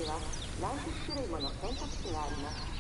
には何十種類もの選択肢があります。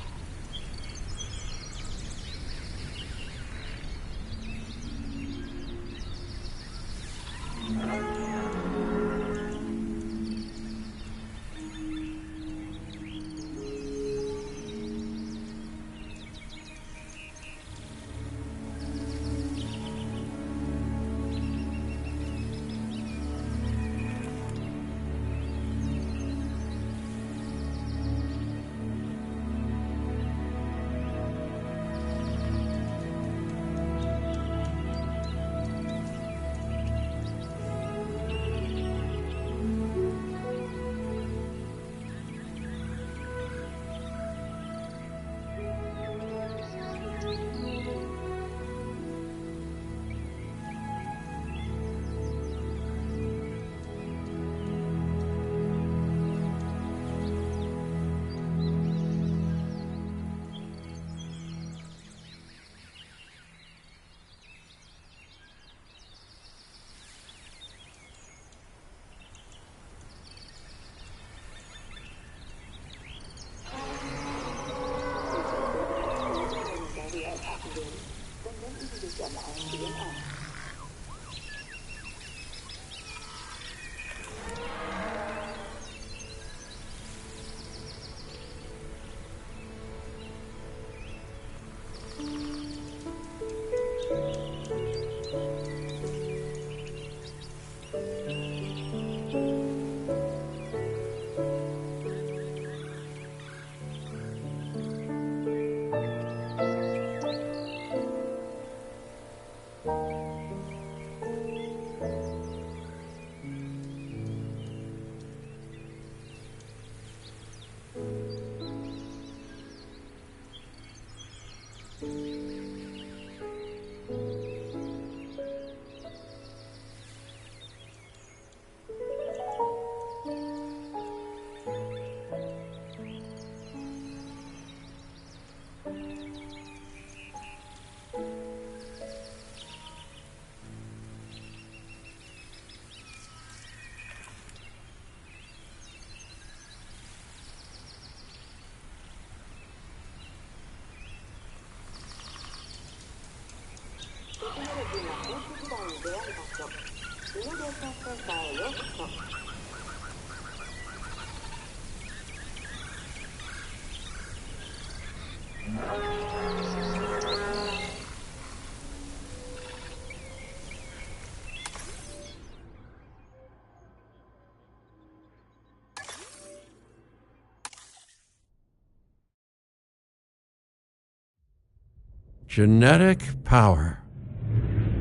Genetic power,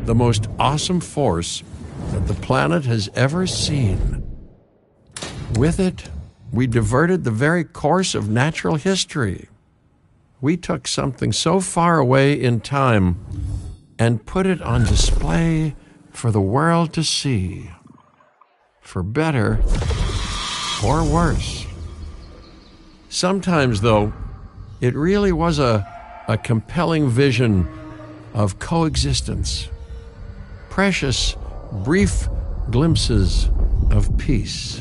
the most awesome force that the planet has ever seen. With it, we diverted the very course of natural history. We took something so far away in time and put it on display for the world to see, for better or worse. Sometimes, though, it really was a compelling vision of coexistence, precious, brief glimpses of peace.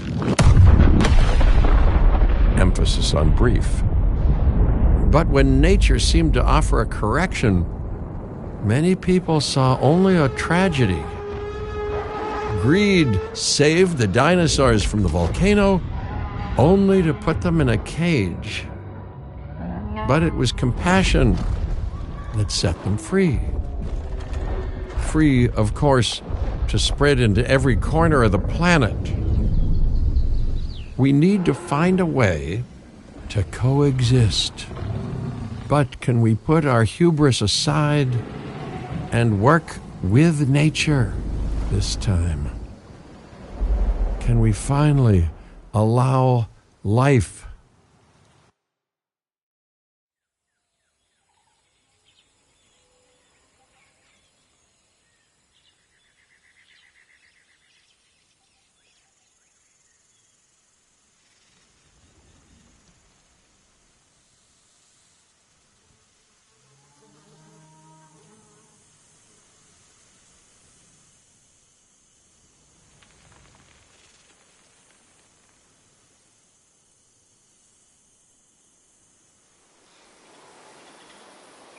Emphasis on brief. But when nature seemed to offer a correction, many people saw only a tragedy. Greed saved the dinosaurs from the volcano, only to put them in a cage. But it was compassion that set them free. Free, of course, to spread into every corner of the planet. We need to find a way to coexist. But can we put our hubris aside and work with nature this time? Can we finally allow life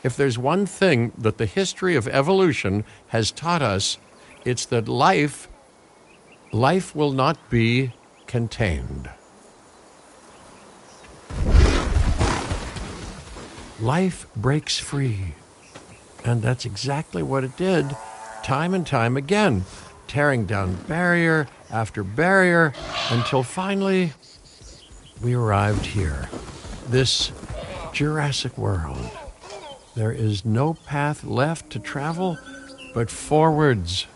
If there's one thing that the history of evolution has taught us, it's that life will not be contained. Life breaks free. And that's exactly what it did, time and time again, tearing down barrier after barrier, until finally we arrived here, this Jurassic world. There is no path left to travel but forwards.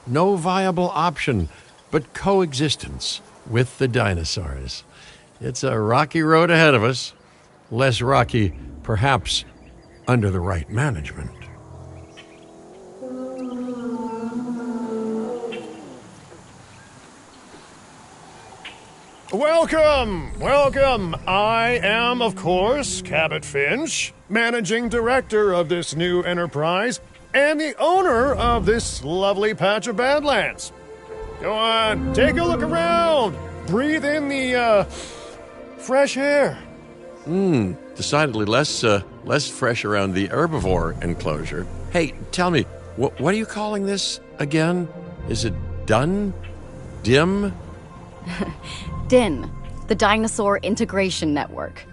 No viable option but coexistence with the dinosaurs. It's a rocky road ahead of us. Less rocky, perhaps, under the right management. Welcome, welcome. I am, of course, Cabot Finch, managing director of this new enterprise and the owner of this lovely patch of Badlands. Go on, take a look around. Breathe in the, fresh air. Decidedly less fresh around the herbivore enclosure. Hey, tell me, what are you calling this again? Is it done? Dim? DIN, the Dinosaur Integration Network.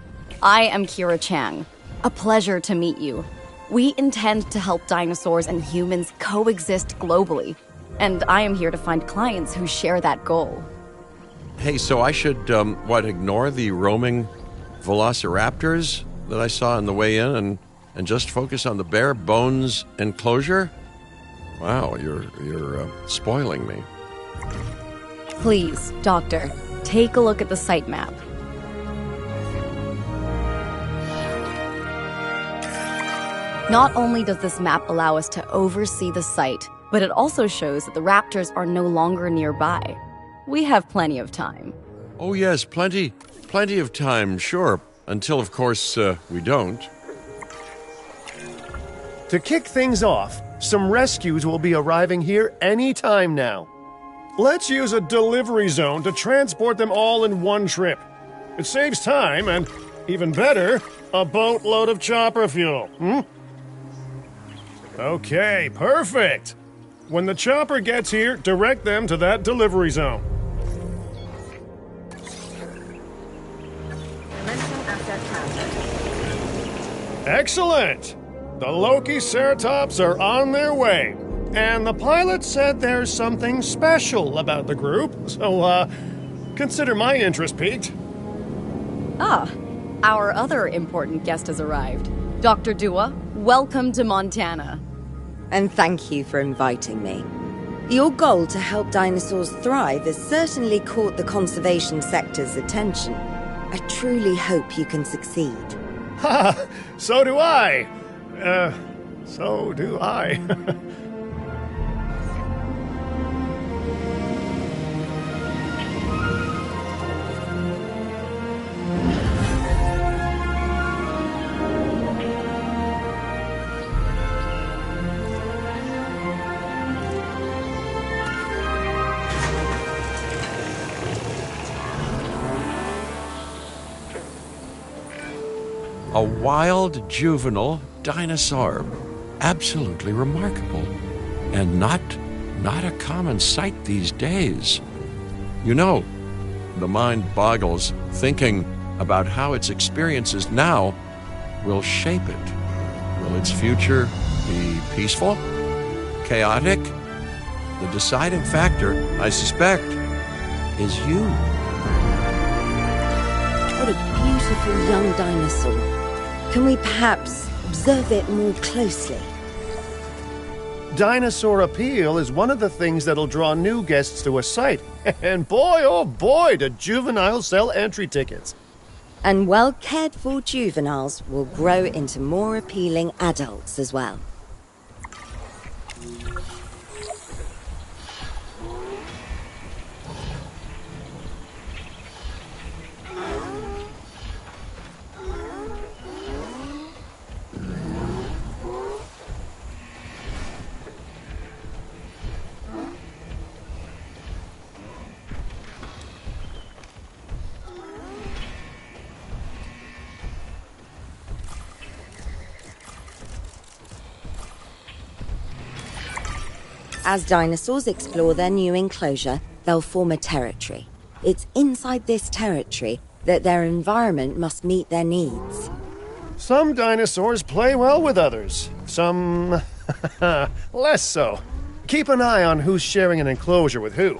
I am Kira Chang. A pleasure to meet you. We intend to help dinosaurs and humans coexist globally, and I am here to find clients who share that goal. Hey, so I should, ignore the roaming velociraptors that I saw on the way in and just focus on the bare bones enclosure? Wow, you're spoiling me. Please, Doctor, take a look at the site map. Not only does this map allow us to oversee the site, but it also shows that the raptors are no longer nearby. We have plenty of time. Oh yes, plenty of time, sure. Until, of course, we don't. To kick things off, some rescues will be arriving here any time now. Let's use a delivery zone to transport them all in one trip. It saves time and, even better, a boatload of chopper fuel. Okay, perfect. When the chopper gets here, direct them to that delivery zone. Excellent! The Loki-Ceratops are on their way. And the pilot said there's something special about the group, so, consider my interest piqued. Ah, our other important guest has arrived. Dr. Dua, welcome to Montana. And thank you for inviting me. Your goal to help dinosaurs thrive has certainly caught the conservation sector's attention. I truly hope you can succeed. Ha! So do I! So do I. A wild juvenile dinosaur. Absolutely remarkable. And not a common sight these days. You know, the mind boggles thinking about how its experiences now will shape it. Will its future be peaceful? Chaotic? The deciding factor, I suspect, is you. What a beautiful young dinosaur. Can we perhaps observe it more closely? Dinosaur appeal is one of the things that'll draw new guests to a site. And boy, oh boy, do juveniles sell entry tickets. And well-cared-for juveniles will grow into more appealing adults as well. As dinosaurs explore their new enclosure, they'll form a territory. It's inside this territory that their environment must meet their needs. Some dinosaurs play well with others, some less so. Keep an eye on who's sharing an enclosure with who.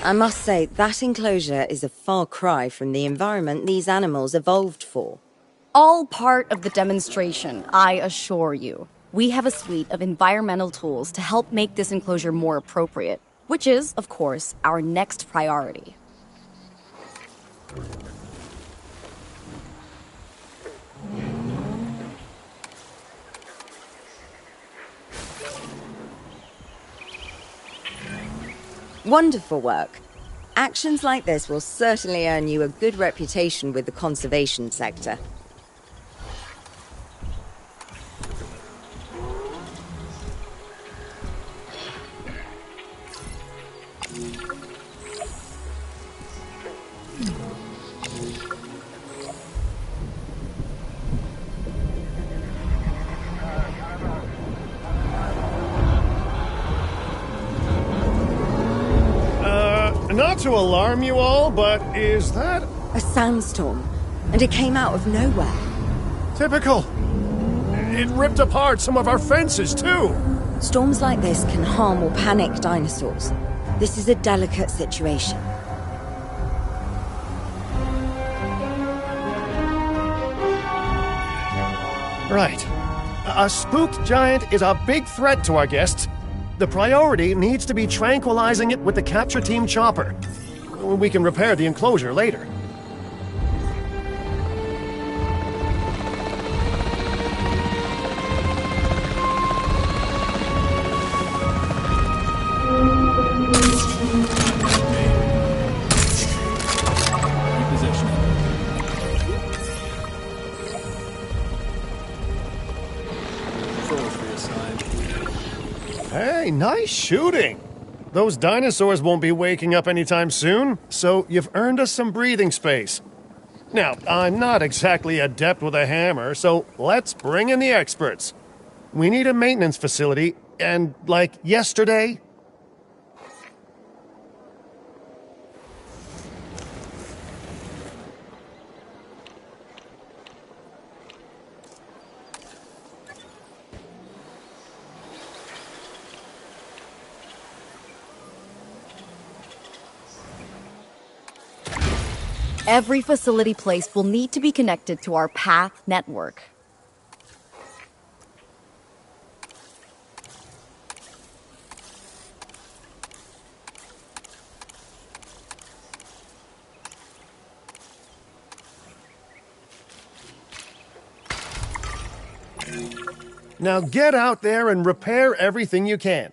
I must say, that enclosure is a far cry from the environment these animals evolved for. All part of the demonstration, I assure you. We have a suite of environmental tools to help make this enclosure more appropriate, which is, of course, our next priority. Wonderful work. Actions like this will certainly earn you a good reputation with the conservation sector. Not to alarm you all, but is that A sandstorm, and it came out of nowhere. typical? It ripped apart some of our fences, too. Storms like this can harm or panic dinosaurs. This is a delicate situation. Right. A spooked giant is a big threat to our guests. The priority needs to be tranquilizing it with the capture team chopper. We can repair the enclosure later. Hey, nice shooting! Those dinosaurs won't be waking up anytime soon, so you've earned us some breathing space. Now, I'm not exactly adept with a hammer, so let's bring in the experts. We need a maintenance facility, and like yesterday. Every facility placed will need to be connected to our path network. Now get out there and repair everything you can.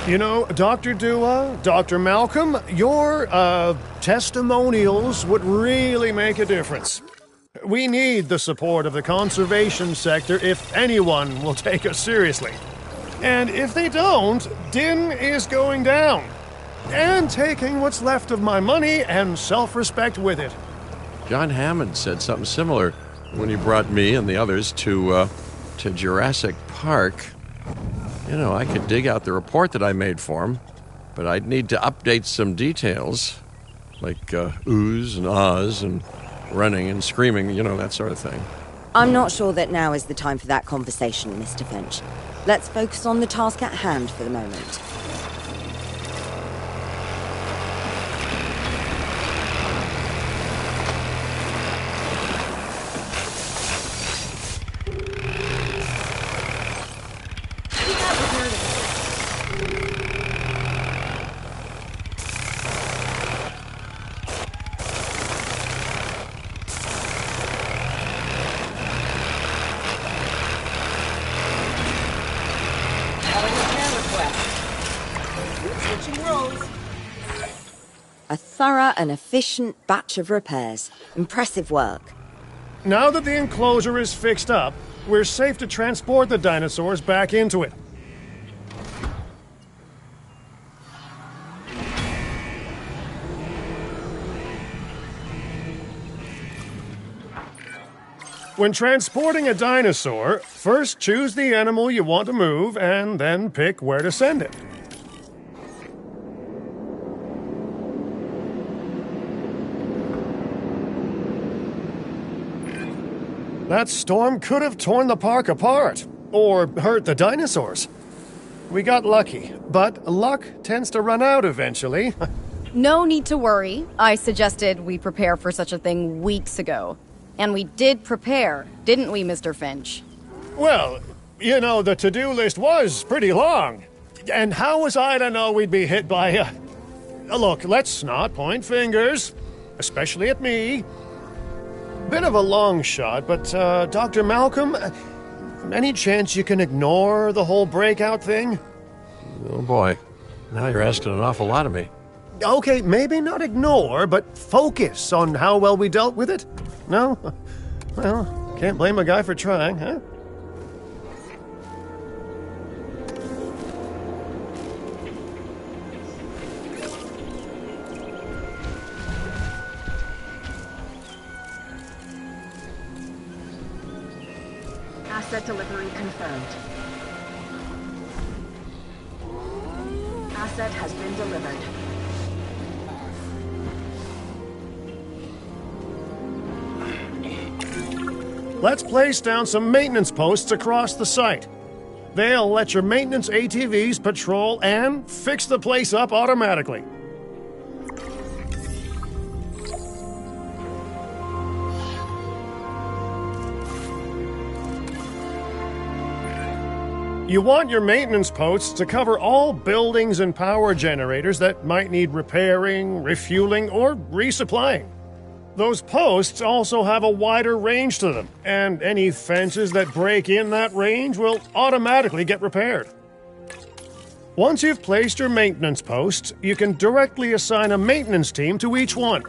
You know, Dr. Dua, Dr. Malcolm, your, testimonials would really make a difference. We need the support of the conservation sector if anyone will take us seriously. And if they don't, Din is going down. And taking what's left of my money and self-respect with it. John Hammond said something similar when he brought me and the others to Jurassic Park. You know, I could dig out the report that I made for him, but I'd need to update some details, like oohs and ahs and running and screaming, you know, that sort of thing. I'm not sure that now is the time for that conversation, Mr. Finch. Let's focus on the task at hand for the moment. A thorough and efficient batch of repairs. Impressive work. Now that the enclosure is fixed up, we're safe to transport the dinosaurs back into it. When transporting a dinosaur, first choose the animal you want to move and then pick where to send it. That storm could have torn the park apart, or hurt the dinosaurs. We got lucky, but luck tends to run out eventually. No need to worry. I suggested we prepare for such a thing weeks ago. And we did prepare, didn't we, Mr. Finch? Well, you know, the to-do list was pretty long. And how was I to know we'd be hit by a... Look, let's not point fingers, especially at me. Bit of a long shot, but, Dr. Malcolm, any chance you can ignore the whole breakout thing? Oh boy, now you're asking an awful lot of me. Okay, maybe not ignore, but focus on how well we dealt with it? No? Well, can't blame a guy for trying, huh? Asset delivery confirmed. Asset has been delivered. Let's place down some maintenance posts across the site. They'll let your maintenance ATVs patrol and fix the place up automatically. You want your maintenance posts to cover all buildings and power generators that might need repairing, refueling, or resupplying. Those posts also have a wider range to them, and any fences that break in that range will automatically get repaired. Once you've placed your maintenance posts, you can directly assign a maintenance team to each one.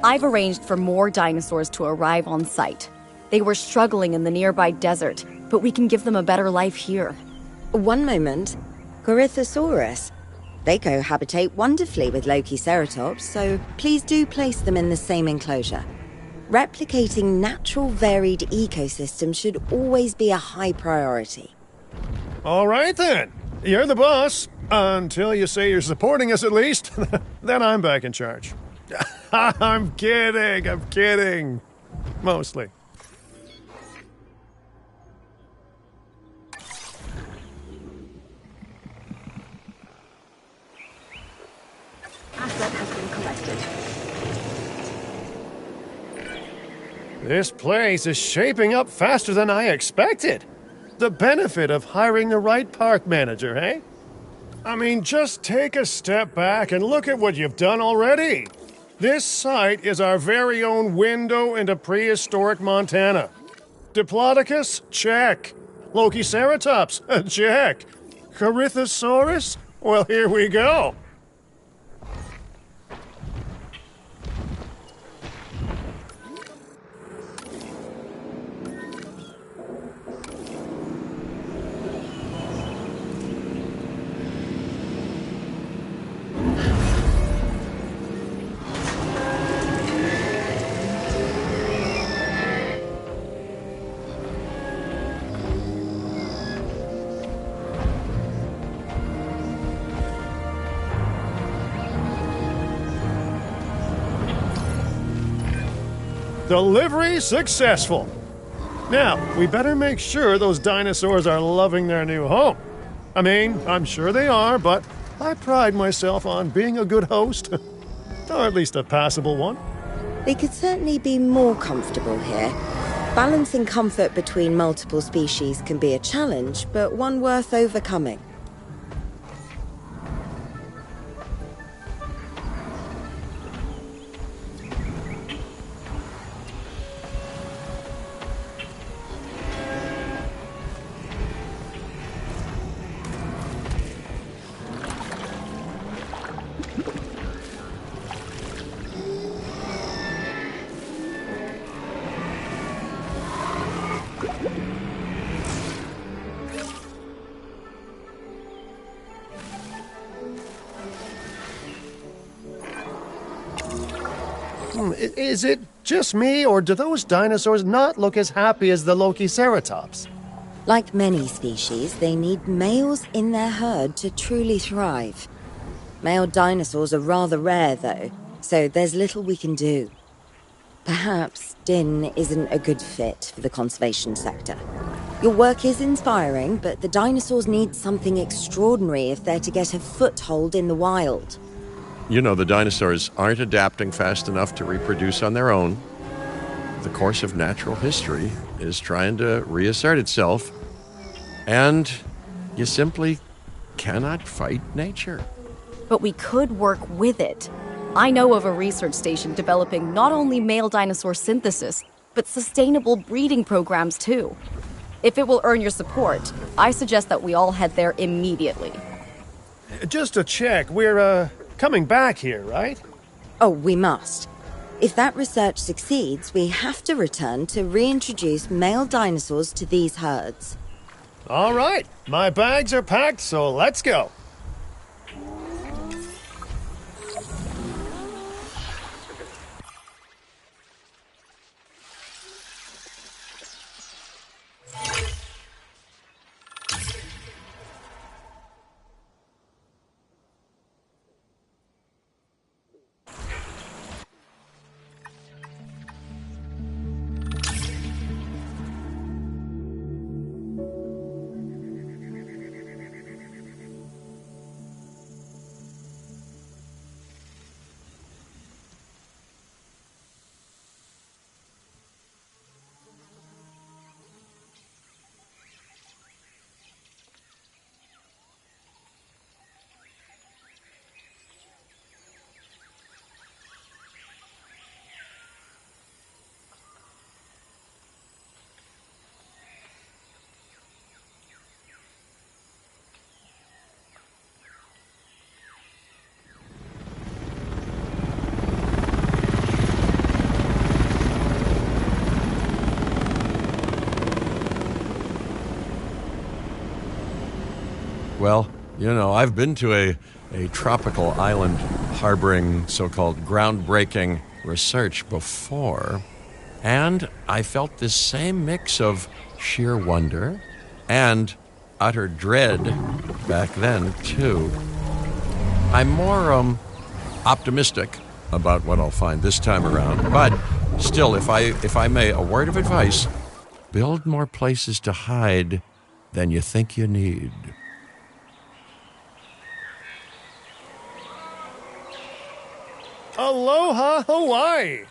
I've arranged for more dinosaurs to arrive on site. They were struggling in the nearby desert, but we can give them a better life here. One moment. Corythosaurus. They cohabitate wonderfully with Lokiceratops, so please do place them in the same enclosure. Replicating natural varied ecosystems should always be a high priority. All right then. You're the boss. Until you say you're supporting us at least. Then I'm back in charge. I'm kidding. Mostly. Asset has been collected. This place is shaping up faster than I expected. The benefit of hiring the right park manager, eh? I mean, just take a step back and look at what you've done already. This site is our very own window into prehistoric Montana. Diplodocus? Check. Lokiceratops? Check. Corythosaurus? Well, here we go. Delivery successful. Now, we better make sure those dinosaurs are loving their new home. I mean, I'm sure they are, but I pride myself on being a good host. Or at least a passable one. They could certainly be more comfortable here. Balancing comfort between multiple species can be a challenge, but one worth overcoming. Is it just me, or do those dinosaurs not look as happy as the Lokiceratops? Like many species, they need males in their herd to truly thrive. Male dinosaurs are rather rare, though, so there's little we can do. Perhaps Din isn't a good fit for the conservation sector. Your work is inspiring, but the dinosaurs need something extraordinary if they're to get a foothold in the wild. You know, the dinosaurs aren't adapting fast enough to reproduce on their own. The course of natural history is trying to reassert itself, and you simply cannot fight nature. But we could work with it. I know of a research station developing not only male dinosaur synthesis, but sustainable breeding programs too. If it will earn your support, I suggest that we all head there immediately. Just to check, we're, coming back here, right? Oh, we must. If that research succeeds, we have to return to reintroduce male dinosaurs to these herds. All right, my bags are packed, so let's go. Well, you know, I've been to a tropical island harboring so-called groundbreaking research before, and I felt this same mix of sheer wonder and utter dread back then, too. I'm more optimistic about what I'll find this time around, but still, if I may, a word of advice: build more places to hide than you think you need. Aloha, Hawaii!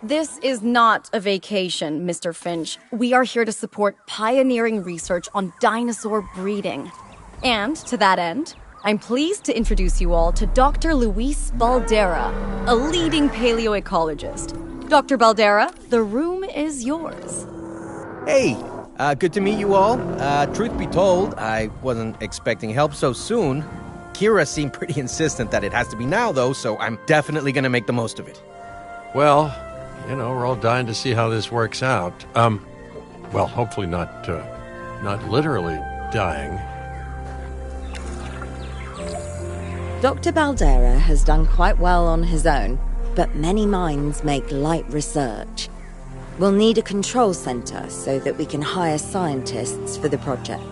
This is not a vacation, Mr. Finch. We are here to support pioneering research on dinosaur breeding. And to that end, I'm pleased to introduce you all to Dr. Luis Baldera, a leading paleoecologist. Dr. Baldera, the room is yours. Hey, good to meet you all. Truth be told, I wasn't expecting help so soon. Kira seemed pretty insistent that it has to be now, though, so I'm definitely going to make the most of it. Well, you know, we're all dying to see how this works out. Well, hopefully not literally dying. Dr. Baldera has done quite well on his own, but many minds make light research. We'll need a control center so that we can hire scientists for the project.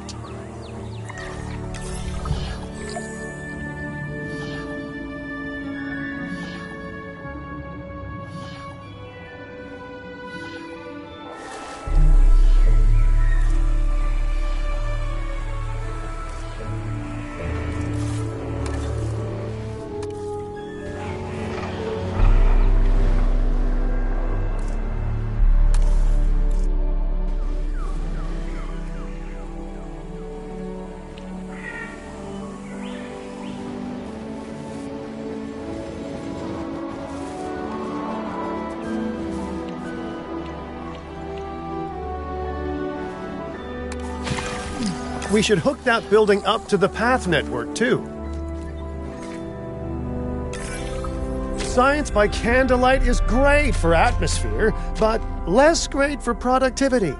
We should hook that building up to the path network, too. Science by candlelight is great for atmosphere, but less great for productivity.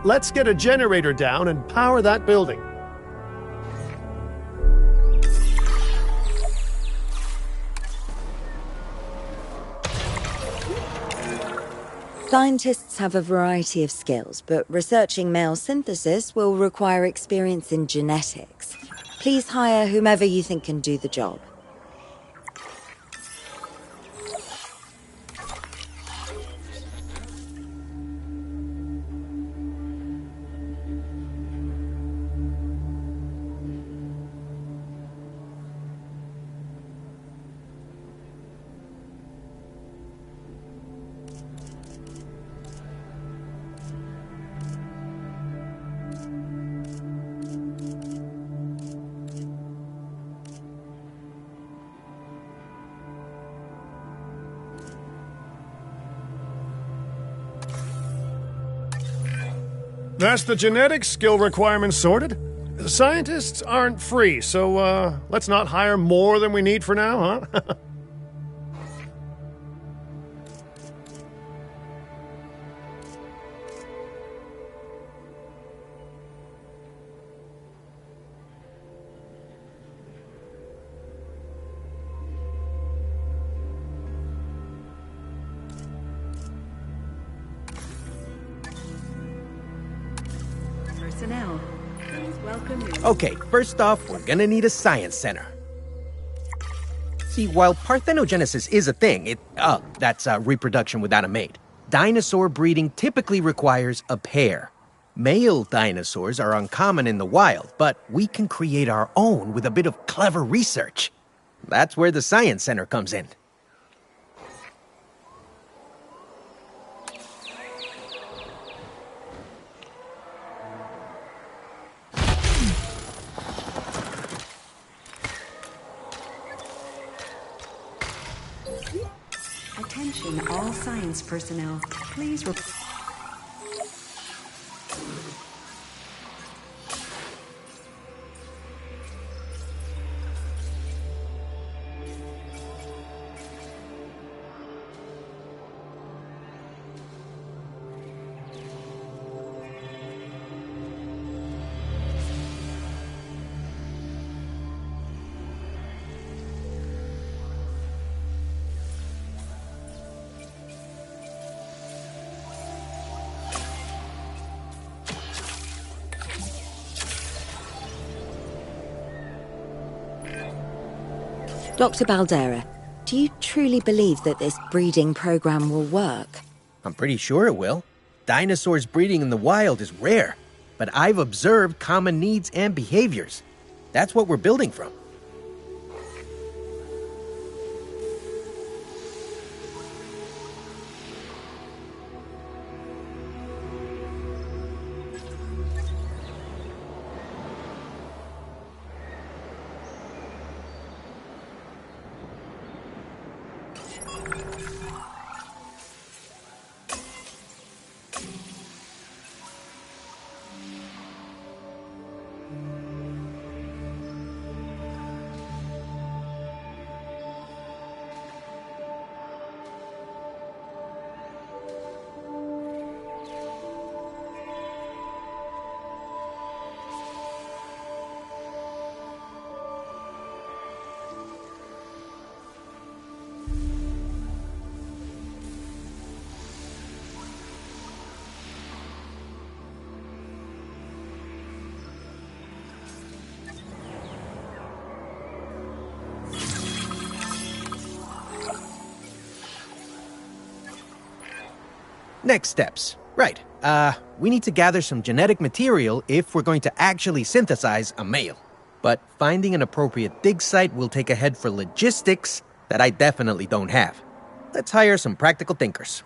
Let's get a generator down and power that building. Scientists have a variety of skills, but researching male synthesis will require experience in genetics. Please hire whomever you think can do the job. That's the genetic skill requirements sorted. Scientists aren't free, so let's not hire more than we need for now, huh? Personnel, please welcome you. Okay, first off, we're gonna need a science center. See, while parthenogenesis is a thing, that's reproduction without a mate, dinosaur breeding typically requires a pair. Male dinosaurs are uncommon in the wild, but we can create our own with a bit of clever research. That's where the science center comes in. Attention all science personnel. Please Dr. Baldera, do you truly believe that this breeding program will work? I'm pretty sure it will. Dinosaurs breeding in the wild is rare, but I've observed common needs and behaviors. That's what we're building from. Next steps. Right. We need to gather some genetic material if we're going to actually synthesize a male. But finding an appropriate dig site will take a head for logistics that I definitely don't have. Let's hire some practical thinkers.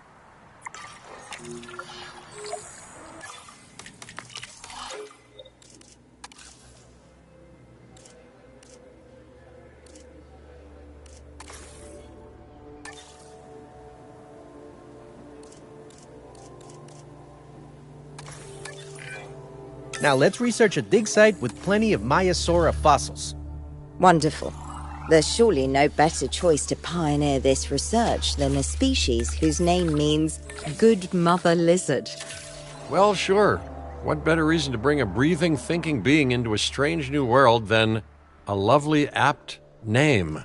Now let's research a dig site with plenty of Maiasaura fossils. Wonderful. There's surely no better choice to pioneer this research than a species whose name means good mother lizard. Well, sure. What better reason to bring a breathing, thinking being into a strange new world than a lovely, apt name?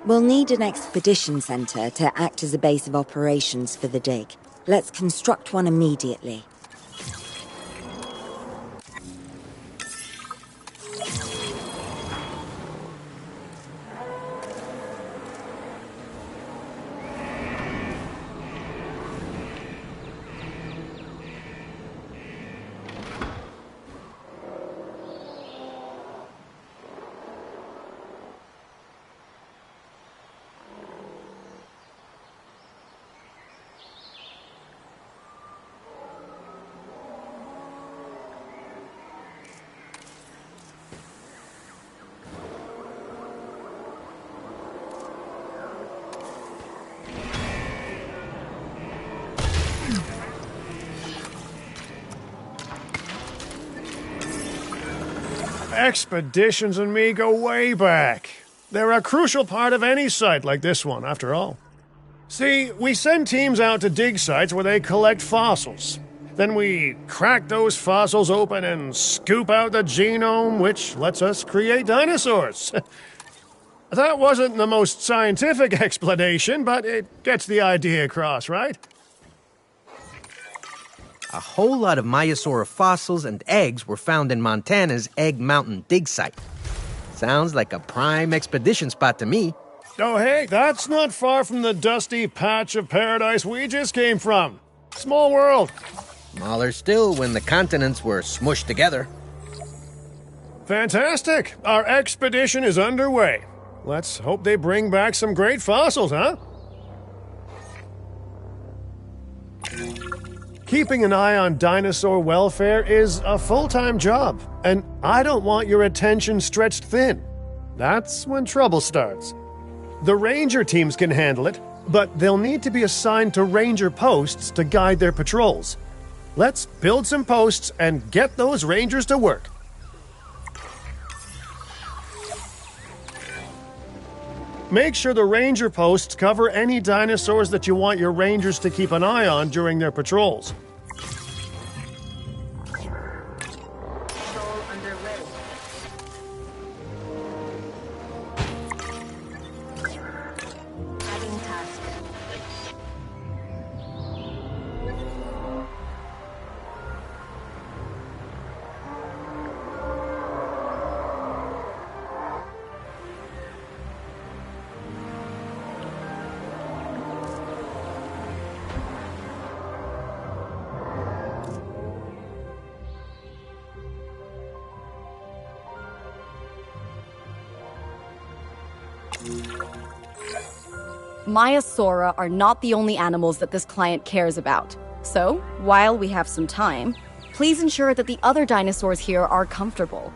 We'll need an expedition center to act as a base of operations for the dig. Let's construct one immediately. Expeditions and me go way back. They're a crucial part of any site like this one, after all. See, we send teams out to dig sites where they collect fossils. Then we crack those fossils open and scoop out the genome, which lets us create dinosaurs. That wasn't the most scientific explanation, but it gets the idea across, right? A whole lot of Maiasaura fossils and eggs were found in Montana's Egg Mountain dig site. Sounds like a prime expedition spot to me. Oh, hey, that's not far from the dusty patch of paradise we just came from. Small world. Smaller still when the continents were smushed together. Fantastic. Our expedition is underway. Let's hope they bring back some great fossils, huh? Keeping an eye on dinosaur welfare is a full-time job, and I don't want your attention stretched thin. That's when trouble starts. The ranger teams can handle it, but they'll need to be assigned to ranger posts to guide their patrols. Let's build some posts and get those rangers to work. Make sure the ranger posts cover any dinosaurs that you want your rangers to keep an eye on during their patrols. Patrol underway. Adding task. Maiasaura are not the only animals that this client cares about. So, while we have some time, please ensure that the other dinosaurs here are comfortable.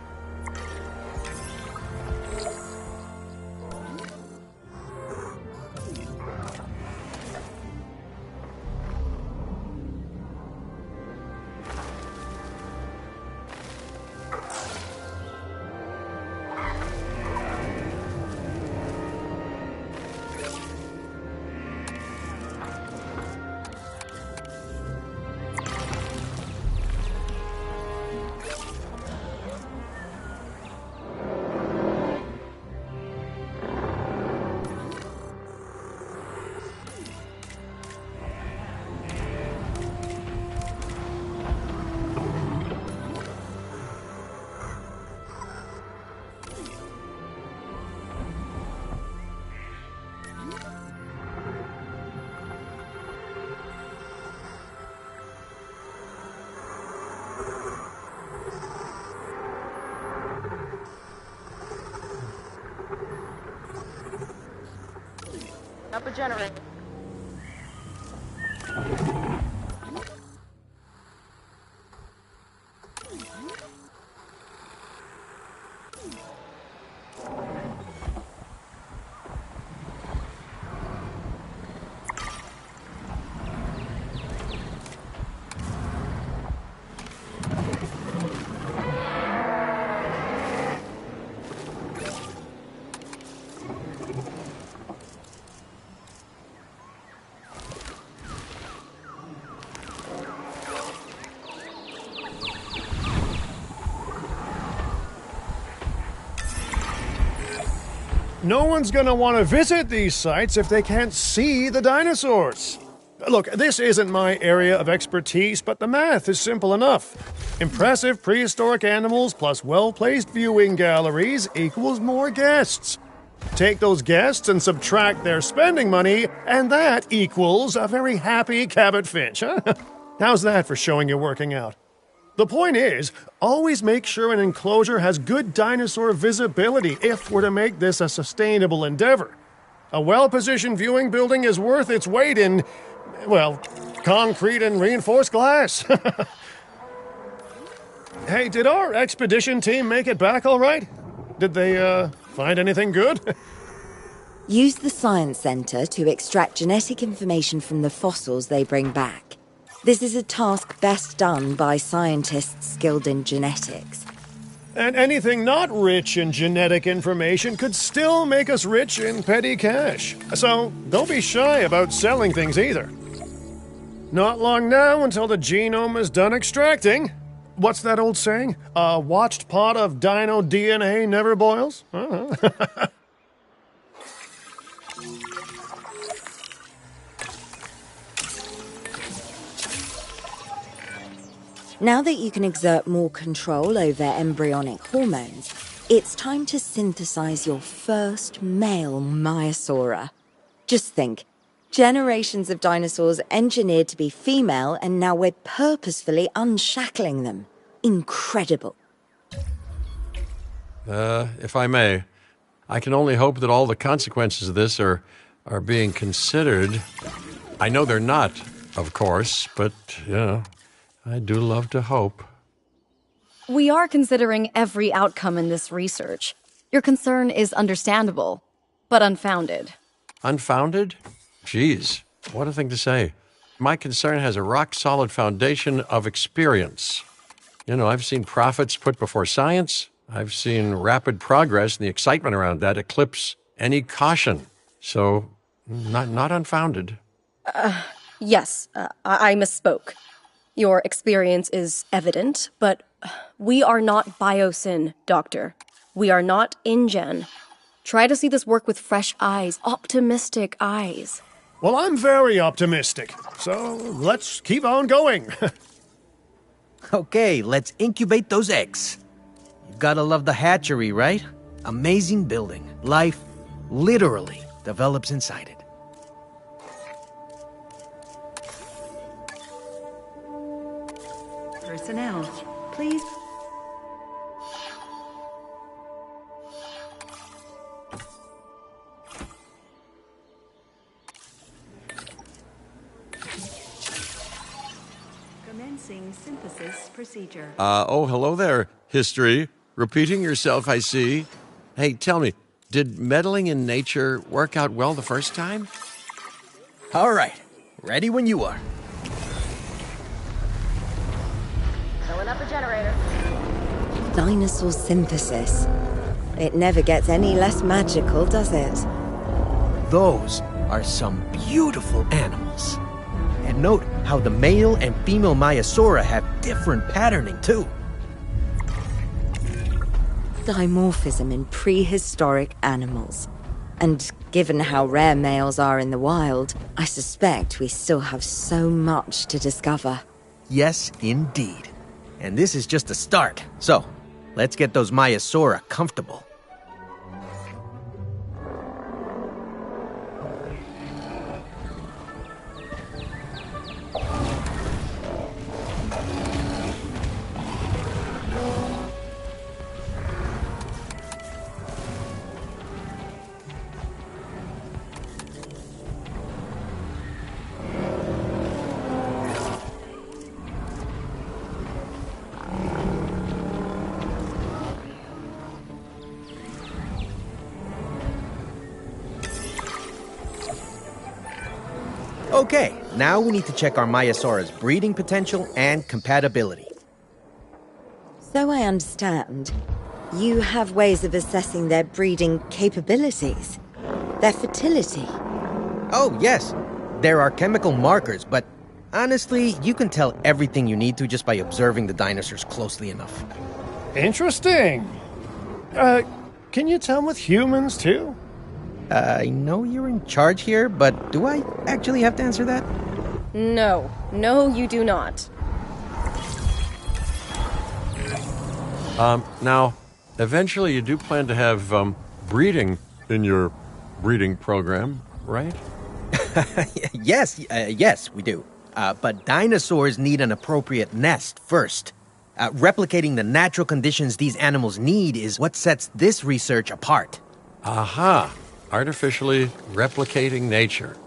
Up a generator. No one's going to want to visit these sites if they can't see the dinosaurs. Look, this isn't my area of expertise, but the math is simple enough. Impressive prehistoric animals plus well-placed viewing galleries equals more guests. Take those guests and subtract their spending money, and that equals a very happy Cabot Finch, huh? How's that for showing you're working out? The point is, always make sure an enclosure has good dinosaur visibility if we're to make this a sustainable endeavor. A well-positioned viewing building is worth its weight in, well, concrete and reinforced glass. Hey, did our expedition team make it back all right? Did they, find anything good? Use the Science Center to extract genetic information from the fossils they bring back. This is a task best done by scientists skilled in genetics. And anything not rich in genetic information could still make us rich in petty cash. So don't be shy about selling things either. Not long now until the genome is done extracting. What's that old saying? A watched pot of dino DNA never boils? Now that you can exert more control over embryonic hormones, it's time to synthesize your first male Maiasaura. Just think, generations of dinosaurs engineered to be female, and now we're purposefully unshackling them. Incredible. If I may, I can only hope that all the consequences of this are being considered. I know they're not, of course, but, I do love to hope. We are considering every outcome in this research. Your concern is understandable, but unfounded. Unfounded? Geez, what a thing to say. My concern has a rock-solid foundation of experience. I've seen profits put before science. I've seen rapid progress, and the excitement around that eclipse any caution. So, not unfounded. Yes, I misspoke. Your experience is evident, but we are not Biosyn, Doctor. We are not InGen. Try to see this work with fresh eyes, optimistic eyes. Well, I'm very optimistic, so let's keep on going. Okay, let's incubate those eggs. You gotta love the hatchery, right? Amazing building. Life literally develops inside it. Personnel, please. Commencing synthesis procedure. Hello there, history. Repeating yourself, I see. Hey, tell me, did meddling in nature work out well the first time? All right, ready when you are. Filling up the generator. Dinosaur synthesis. It never gets any less magical, does it? Those are some beautiful animals. And note how the male and female Maiasaura have different patterning, too. Dimorphism in prehistoric animals. And given how rare males are in the wild, I suspect we still have so much to discover. Yes, indeed. And this is just a start. So, let's get those Maiasaura comfortable. Okay, now we need to check our Maiasaura's breeding potential and compatibility. So I understand, you have ways of assessing their breeding capabilities, their fertility. Oh, yes. There are chemical markers, but honestly, you can tell everything you need to just by observing the dinosaurs closely enough. Interesting. Can you tell with humans, too? I know you're in charge here, but do I actually have to answer that? No. No, you do not. Now, eventually you do plan to have breeding in your breeding program, right? Yes, we do. But dinosaurs need an appropriate nest first. Replicating the natural conditions these animals need is what sets this research apart. Aha! Artificially replicating nature.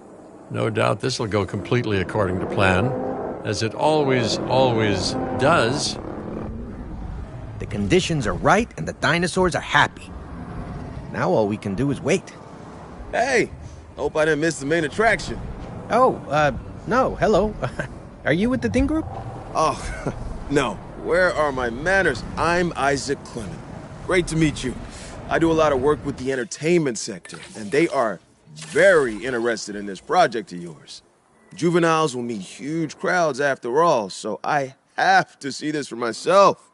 No doubt this will go completely according to plan, as it always does. The conditions are right and the dinosaurs are happy. Now all we can do is wait. Hey, hope I didn't miss the main attraction. Oh, no, hello. Are you with the Ding Group? Oh, no. Where are my manners? I'm Isaac Clement. Great to meet you. I do a lot of work with the entertainment sector, and they are very interested in this project of yours. Juveniles will meet huge crowds after all, so I have to see this for myself.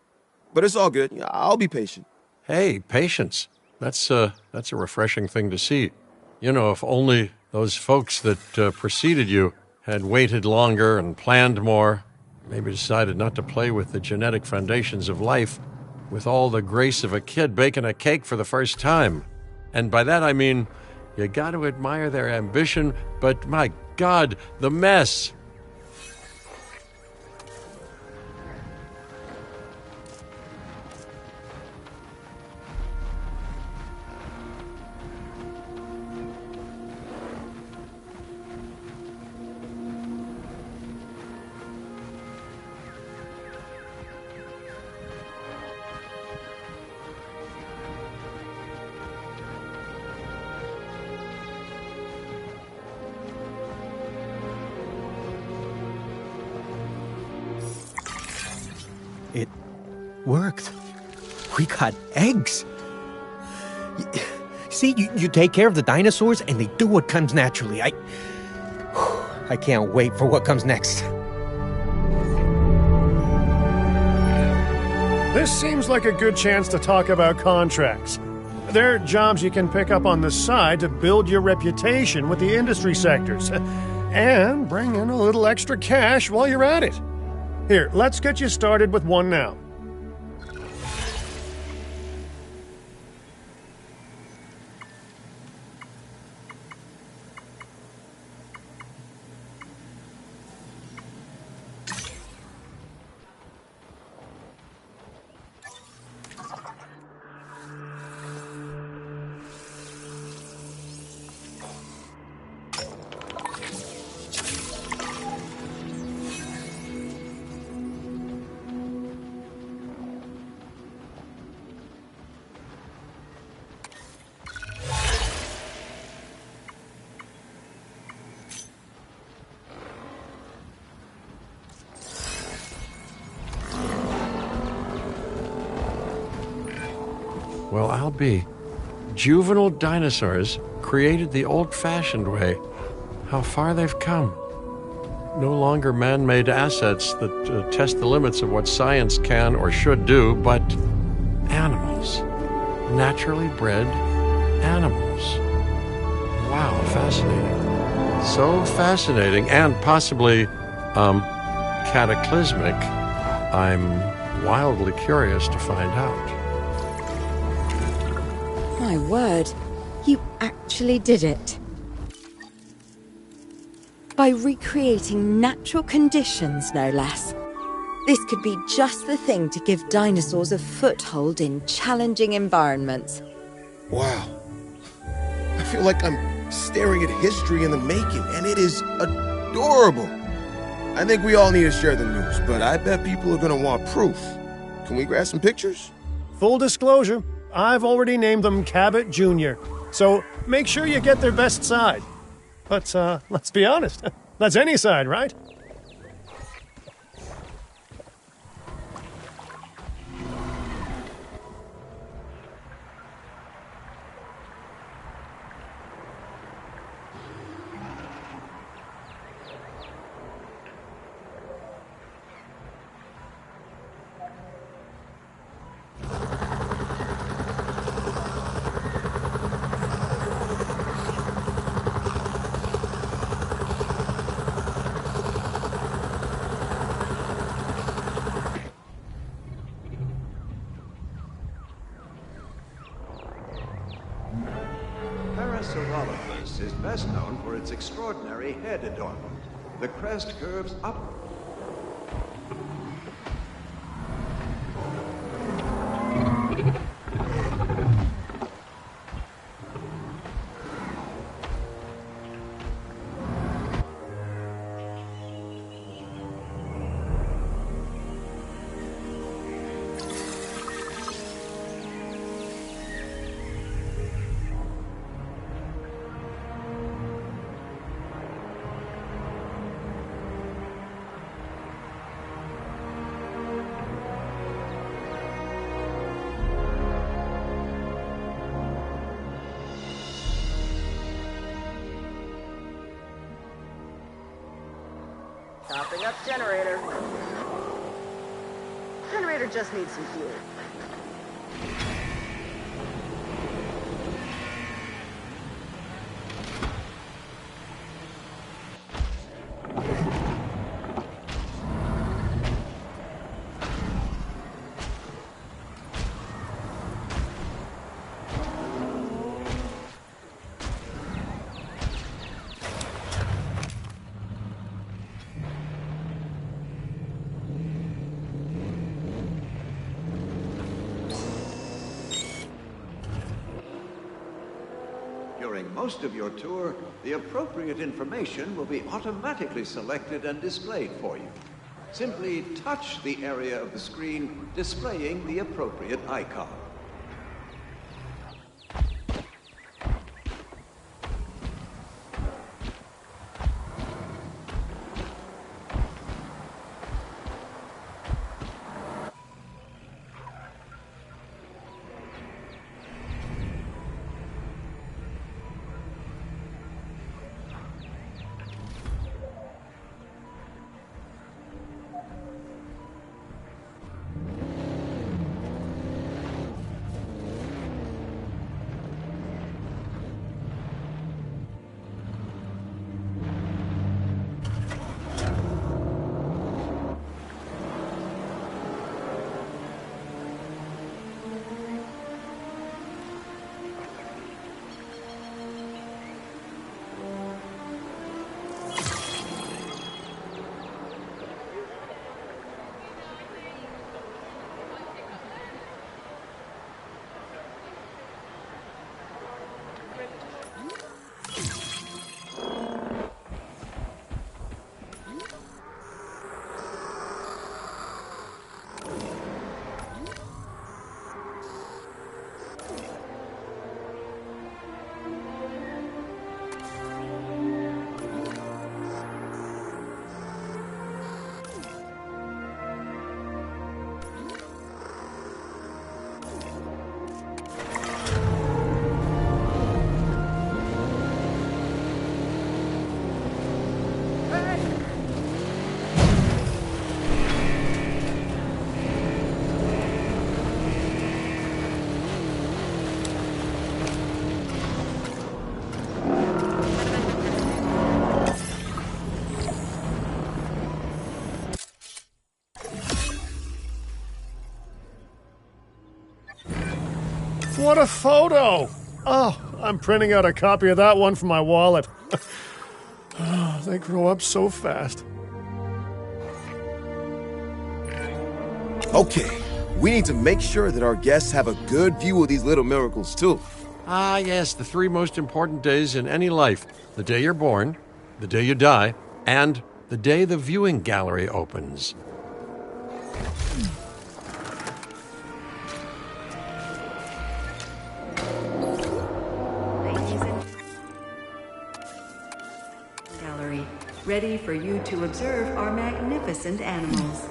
But it's all good. I'll be patient. Hey, patience. That's a refreshing thing to see. You know, if only those folks that preceded you had waited longer and planned more, maybe decided not to play with the genetic foundations of life with all the grace of a kid baking a cake for the first time. And by that I mean, you got to admire their ambition, but my God, the mess. It worked. We got eggs. See, you take care of the dinosaurs and they do what comes naturally. I can't wait for what comes next. This seems like a good chance to talk about contracts. They're jobs you can pick up on the side to build your reputation with the industry sectors. And bring in a little extra cash while you're at it. Here, let's get you started with one now. Well, I'll be. Juvenile dinosaurs created the old-fashioned way. How far they've come. No longer man-made assets that test the limits of what science can or should do, but animals. Naturally bred animals. Wow, fascinating. So fascinating and possibly, cataclysmic. I'm wildly curious to find out. My word, you actually did it. By recreating natural conditions, no less. This could be just the thing to give dinosaurs a foothold in challenging environments. Wow. I feel like I'm staring at history in the making, and it is adorable. I think we all need to share the news, but I bet people are going to want proof. Can we grab some pictures? Full disclosure, I've already named them Cabot Jr., so make sure you get their best side. But, let's be honest, that's any side, right? is best known for its extraordinary head adornment. The crest curves up. Topping up generator. Generator just needs some fuel. During most of your tour, the appropriate information will be automatically selected and displayed for you. Simply touch the area of the screen displaying the appropriate icon. What a photo! Oh, I'm printing out a copy of that one for my wallet. Oh, they grow up so fast. Okay, we need to make sure that our guests have a good view of these little miracles, too. Ah, yes, the three most important days in any life: the day you're born, the day you die, and the day the viewing gallery opens. Gallery, ready for you to observe our magnificent animals.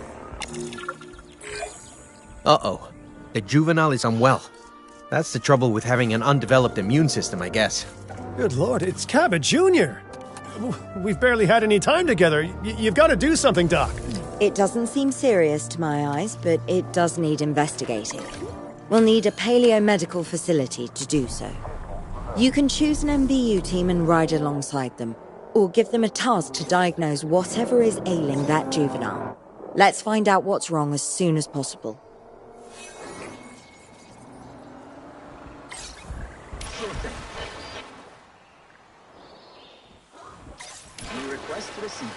Uh-oh. The juvenile is unwell. That's the trouble with having an undeveloped immune system, I guess. Good Lord, it's Cabot Jr. We've barely had any time together. You've got to do something, Doc. It doesn't seem serious to my eyes, but it does need investigating. We'll need a paleo-medical facility to do so. You can choose an MVU team and ride alongside them, or give them a task to diagnose whatever is ailing that juvenile. Let's find out what's wrong as soon as possible. Request received.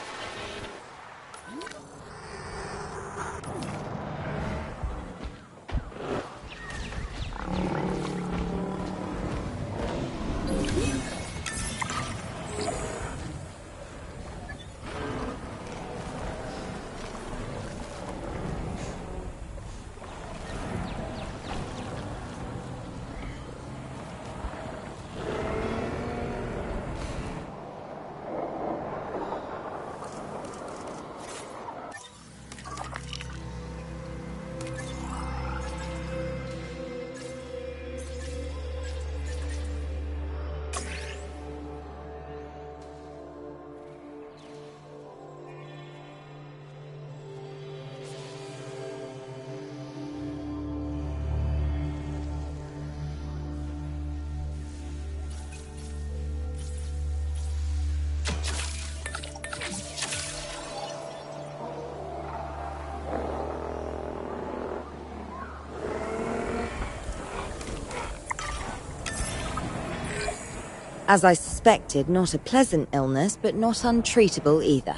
As I suspected, not a pleasant illness, but not untreatable either.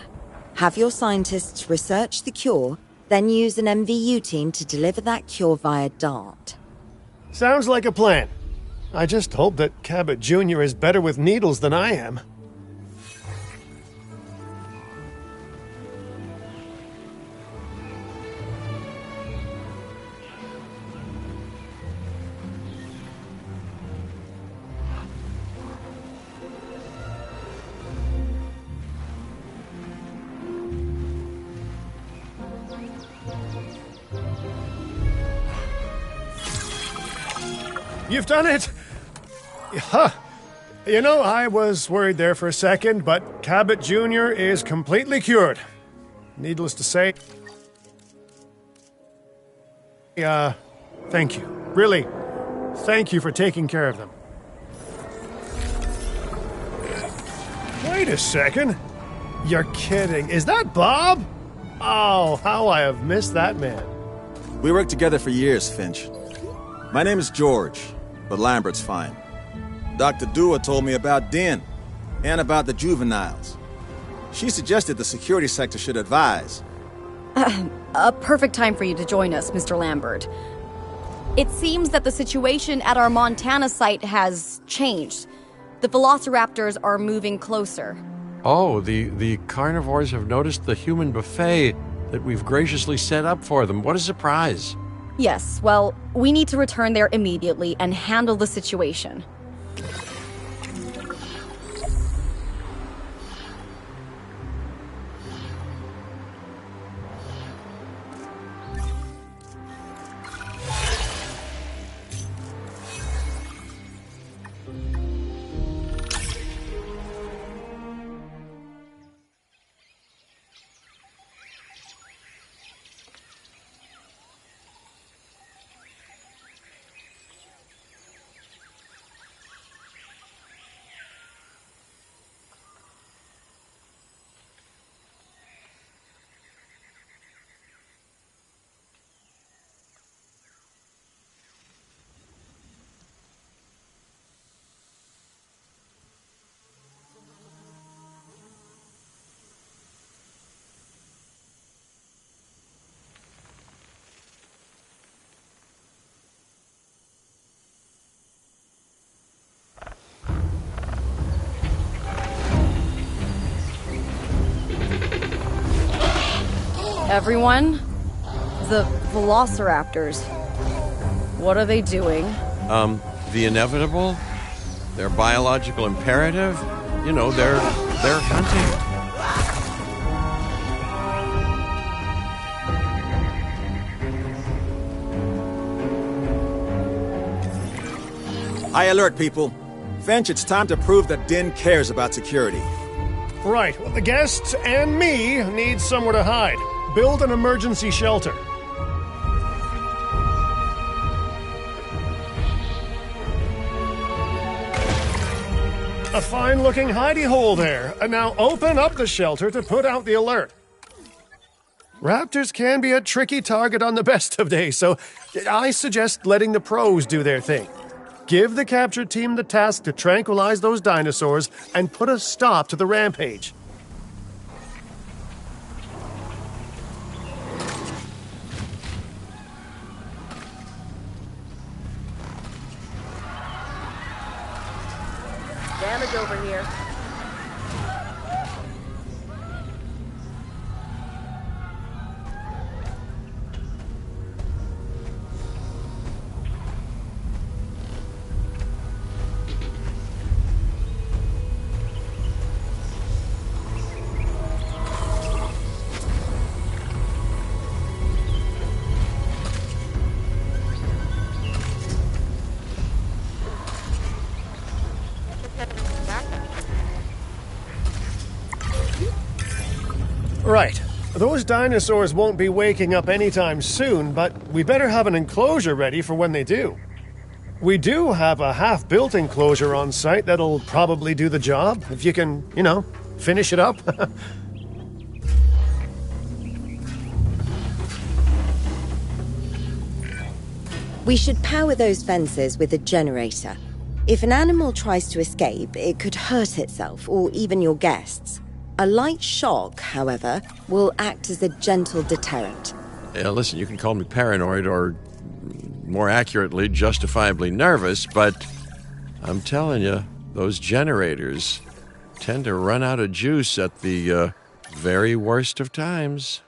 Have your scientists research the cure, then use an MVU team to deliver that cure via DART. Sounds like a plan. I just hope that Cabot Jr. is better with needles than I am. You've done it! Huh. You know, I was worried there for a second, but Cabot Jr. is completely cured. Needless to say, thank you. Really, thank you for taking care of them. Wait a second. You're kidding. Is that Bob? Oh, how I have missed that man. We worked together for years, Finch. My name is George, but Lambert's fine. Dr. Dua told me about Den, and about the juveniles. She suggested the security sector should advise. A perfect time for you to join us, Mr. Lambert. It seems that the situation at our Montana site has changed. The velociraptors are moving closer. Oh, the carnivores have noticed the human buffet that we've graciously set up for them. What a surprise. Yes, well, we need to return there immediately and handle the situation. Everyone, the velociraptors. What are they doing? The inevitable, their biological imperative, you know, they're hunting. High alert, people. Finch, it's time to prove that Den cares about security. Right, well, the guests and me need somewhere to hide. Build an emergency shelter. A fine-looking hidey hole there. And now open up the shelter to put out the alert. Raptors can be a tricky target on the best of days, so I suggest letting the pros do their thing. Give the capture team the task to tranquilize those dinosaurs and put a stop to the rampage. damage over here. Right. Those dinosaurs won't be waking up anytime soon, but we better have an enclosure ready for when they do. We do have a half-built enclosure on site that'll probably do the job, if you can, finish it up. We should power those fences with a generator. If an animal tries to escape, it could hurt itself or even your guests. A light shock, however, will act as a gentle deterrent. Yeah, listen, you can call me paranoid or, more accurately, justifiably nervous, but I'm telling you, those generators tend to run out of juice at the very worst of times.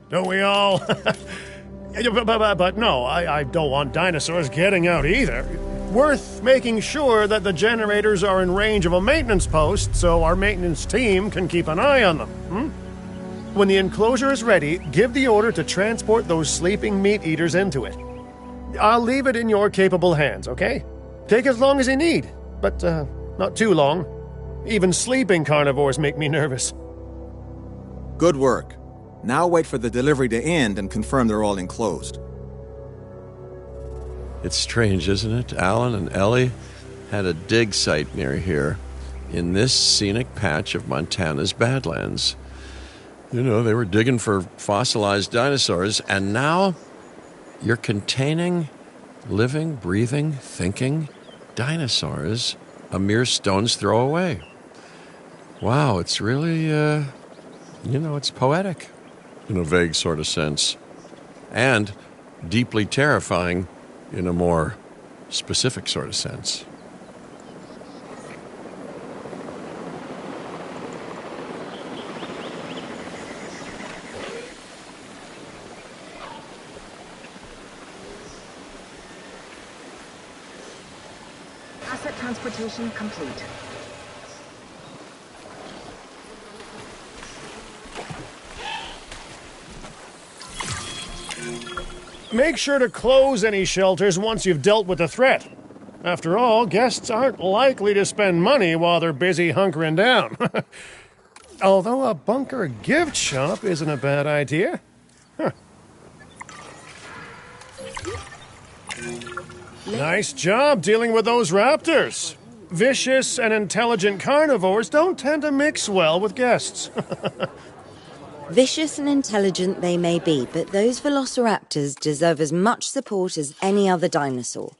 Don't we all? But no, I don't want dinosaurs getting out either. Worth making sure that the generators are in range of a maintenance post so our maintenance team can keep an eye on them. When the enclosure is ready, give the order to transport those sleeping meat eaters into it. I'll leave it in your capable hands, okay? Take as long as you need, but not too long. Even sleeping carnivores make me nervous. Good work. Now wait for the delivery to end and confirm they're all enclosed. It's strange, isn't it? Alan and Ellie had a dig site near here, in this scenic patch of Montana's Badlands. They were digging for fossilized dinosaurs, and now you're containing living, breathing, thinking dinosaurs a mere stone's throw away. Wow, it's really, it's poetic in a vague sort of sense, and deeply terrifying in a more specific sort of sense. Asset transportation complete. Make sure to close any shelters once you've dealt with the threat. After all, guests aren't likely to spend money while they're busy hunkering down. Although a bunker gift shop isn't a bad idea. Nice job dealing with those raptors. Vicious and intelligent carnivores don't tend to mix well with guests. Vicious and intelligent they may be, but those velociraptors deserve as much support as any other dinosaur.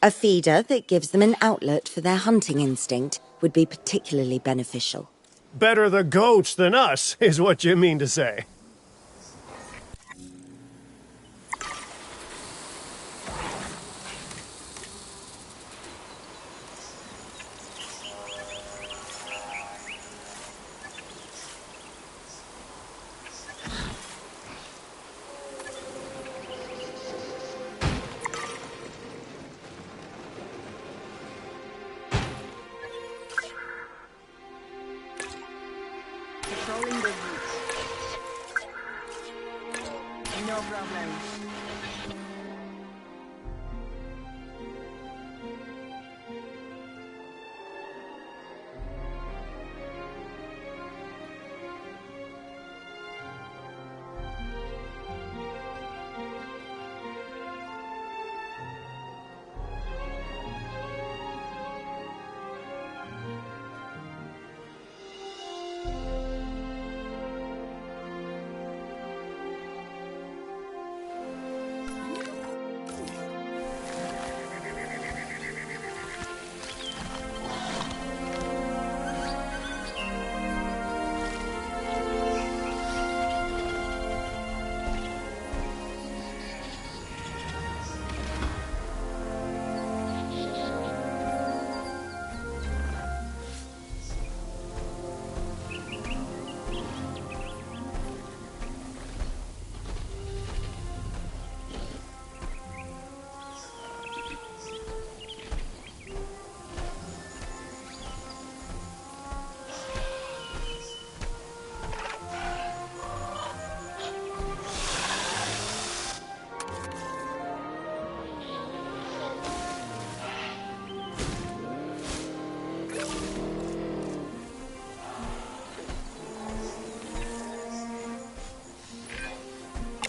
A feeder that gives them an outlet for their hunting instinct would be particularly beneficial. Better the goats than us, is what you mean to say.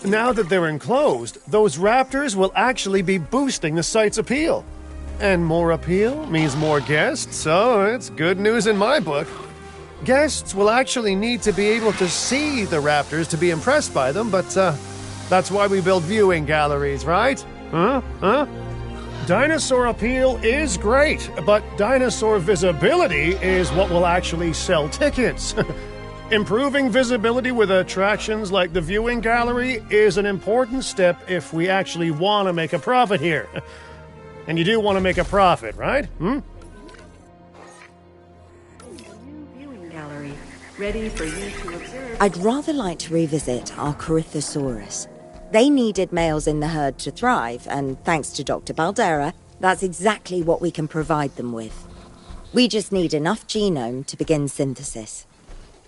Now that they're enclosed, those raptors will actually be boosting the site's appeal. And more appeal means more guests, so it's good news in my book. Guests will actually need to be able to see the raptors to be impressed by them, but that's why we build viewing galleries, right? Huh? Dinosaur appeal is great, but dinosaur visibility is what will actually sell tickets. Improving visibility with attractions like the viewing gallery is an important step if we actually want to make a profit here. And you do want to make a profit, right? Viewing gallery, ready for you to observe. I'd rather like to revisit our Corythosaurus. They needed males in the herd to thrive, and thanks to Dr. Baldera, that's exactly what we can provide them with. We just need enough genome to begin synthesis.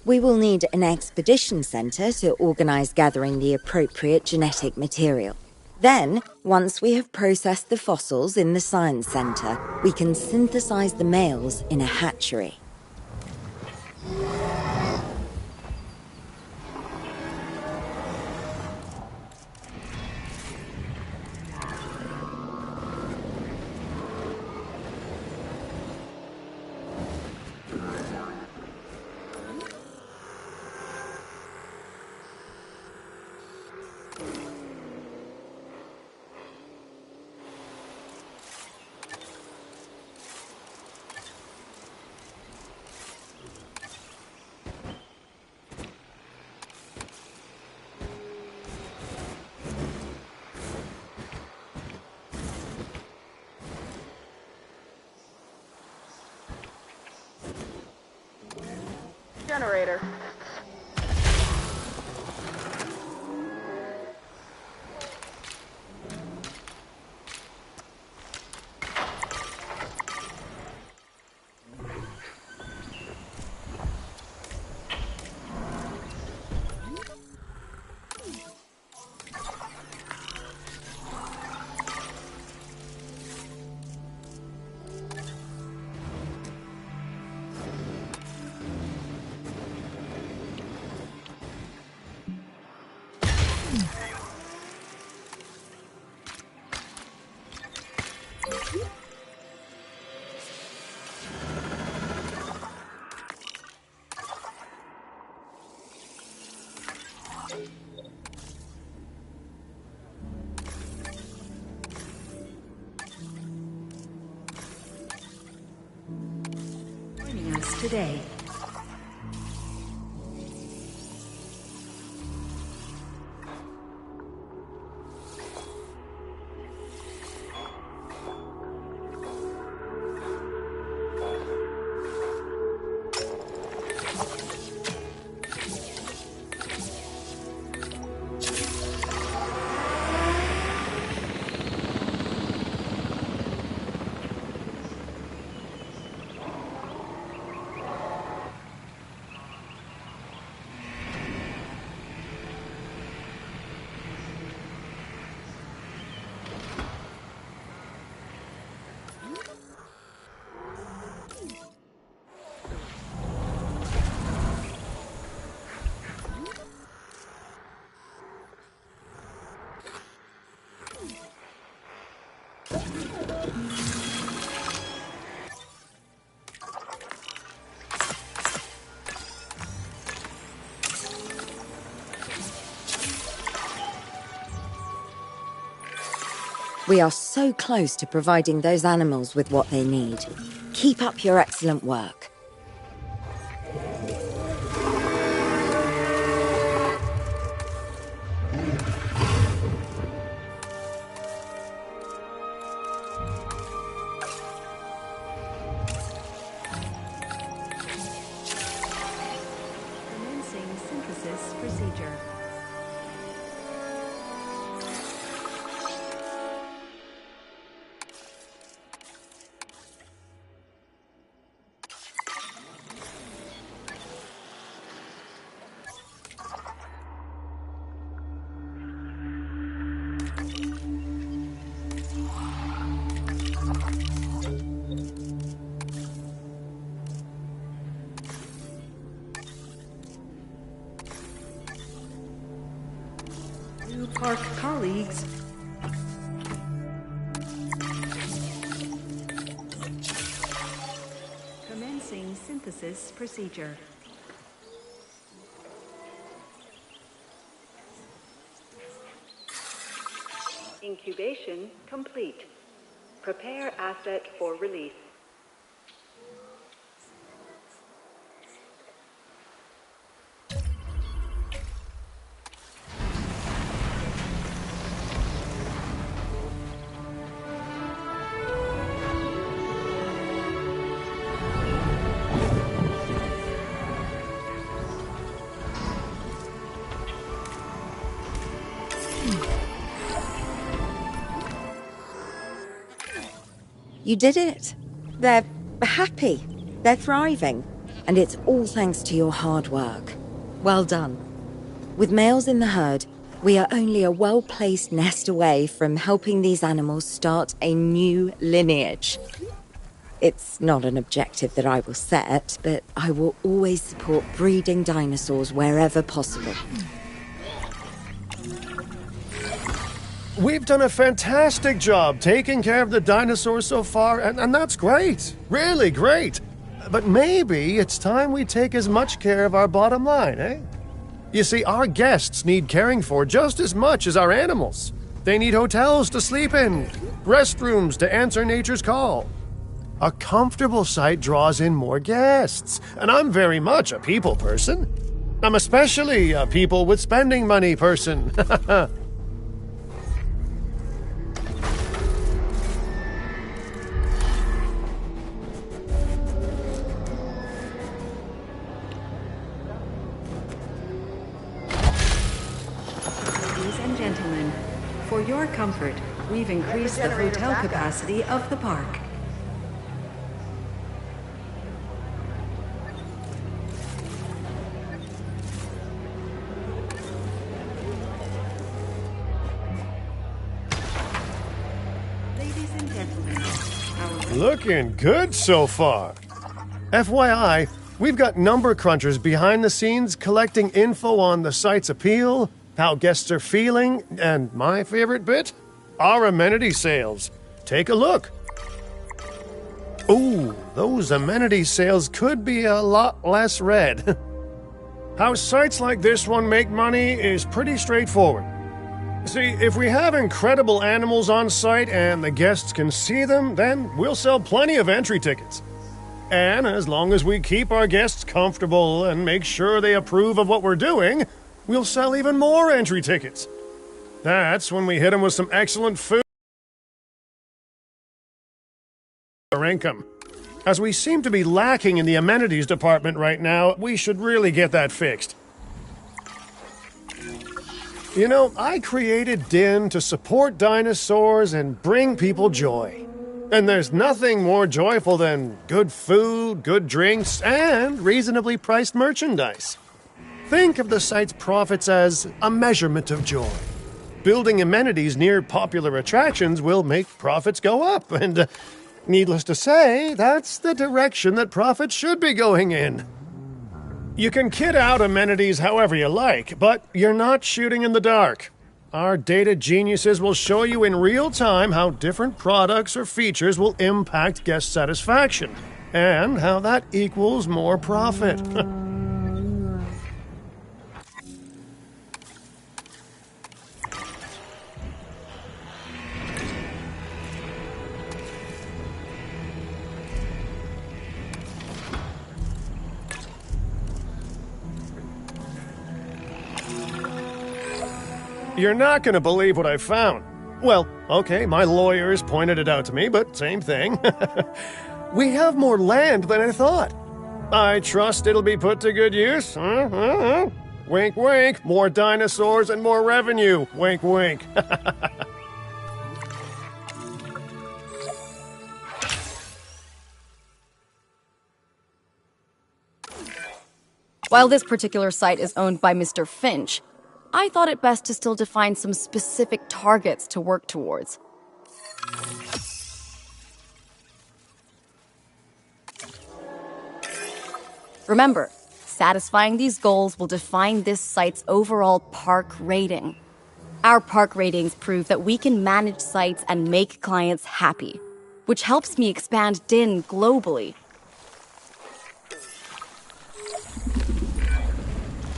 We will need an expedition center to organize gathering the appropriate genetic material. Then, once we have processed the fossils in the science center, we can synthesize the males in a hatchery. Generator. Joining us today. We are so close to providing those animals with what they need. Keep up your excellent work. Commencing synthesis procedure. colleagues. Commencing synthesis procedure. Incubation complete. Prepare asset for release. You did it. They're happy. They're thriving. And it's all thanks to your hard work. Well done. With males in the herd, we are only a well-placed nest away from helping these animals start a new lineage. It's not an objective that I will set, but I will always support breeding dinosaurs wherever possible. We've done a fantastic job taking care of the dinosaurs so far, and that's great. Really great. But maybe it's time we take as much care of our bottom line, eh? You see, our guests need caring for just as much as our animals. They need hotels to sleep in, restrooms to answer nature's call. A comfortable site draws in more guests, and I'm very much a people person. I'm especially a people with spending money person. For your comfort, we've increased the hotel capacity of the park. Ladies and gentlemen, looking good so far. FYI, we've got number crunchers behind the scenes collecting info on the site's appeal, how guests are feeling, and my favorite bit, our amenity sales. Take a look. Ooh, those amenity sales could be a lot less red. How sites like this one make money is pretty straightforward. See, if we have incredible animals on site and the guests can see them, then we'll sell plenty of entry tickets. And as long as we keep our guests comfortable and make sure they approve of what we're doing, we'll sell even more entry tickets. That's when we hit them with some excellent food or income. As we seem to be lacking in the amenities department right now, we should really get that fixed. You know, I created Din to support dinosaurs and bring people joy. And there's nothing more joyful than good food, good drinks, and reasonably priced merchandise. Think of the site's profits as a measurement of joy. Building amenities near popular attractions will make profits go up, and needless to say, that's the direction that profits should be going in. You can kit out amenities however you like, but you're not shooting in the dark. Our data geniuses will show you in real time how different products or features will impact guest satisfaction, and how that equals more profit. You're not going to believe what I found. Well, okay, my lawyers pointed it out to me, but same thing. We have more land than I thought. I trust it'll be put to good use. Wink, wink. More dinosaurs and more revenue. Wink, wink. While this particular site is owned by Mr. Finch, I thought it best to still define some specific targets to work towards. Remember, satisfying these goals will define this site's overall park rating. Our park ratings prove that we can manage sites and make clients happy, which helps me expand DIN globally.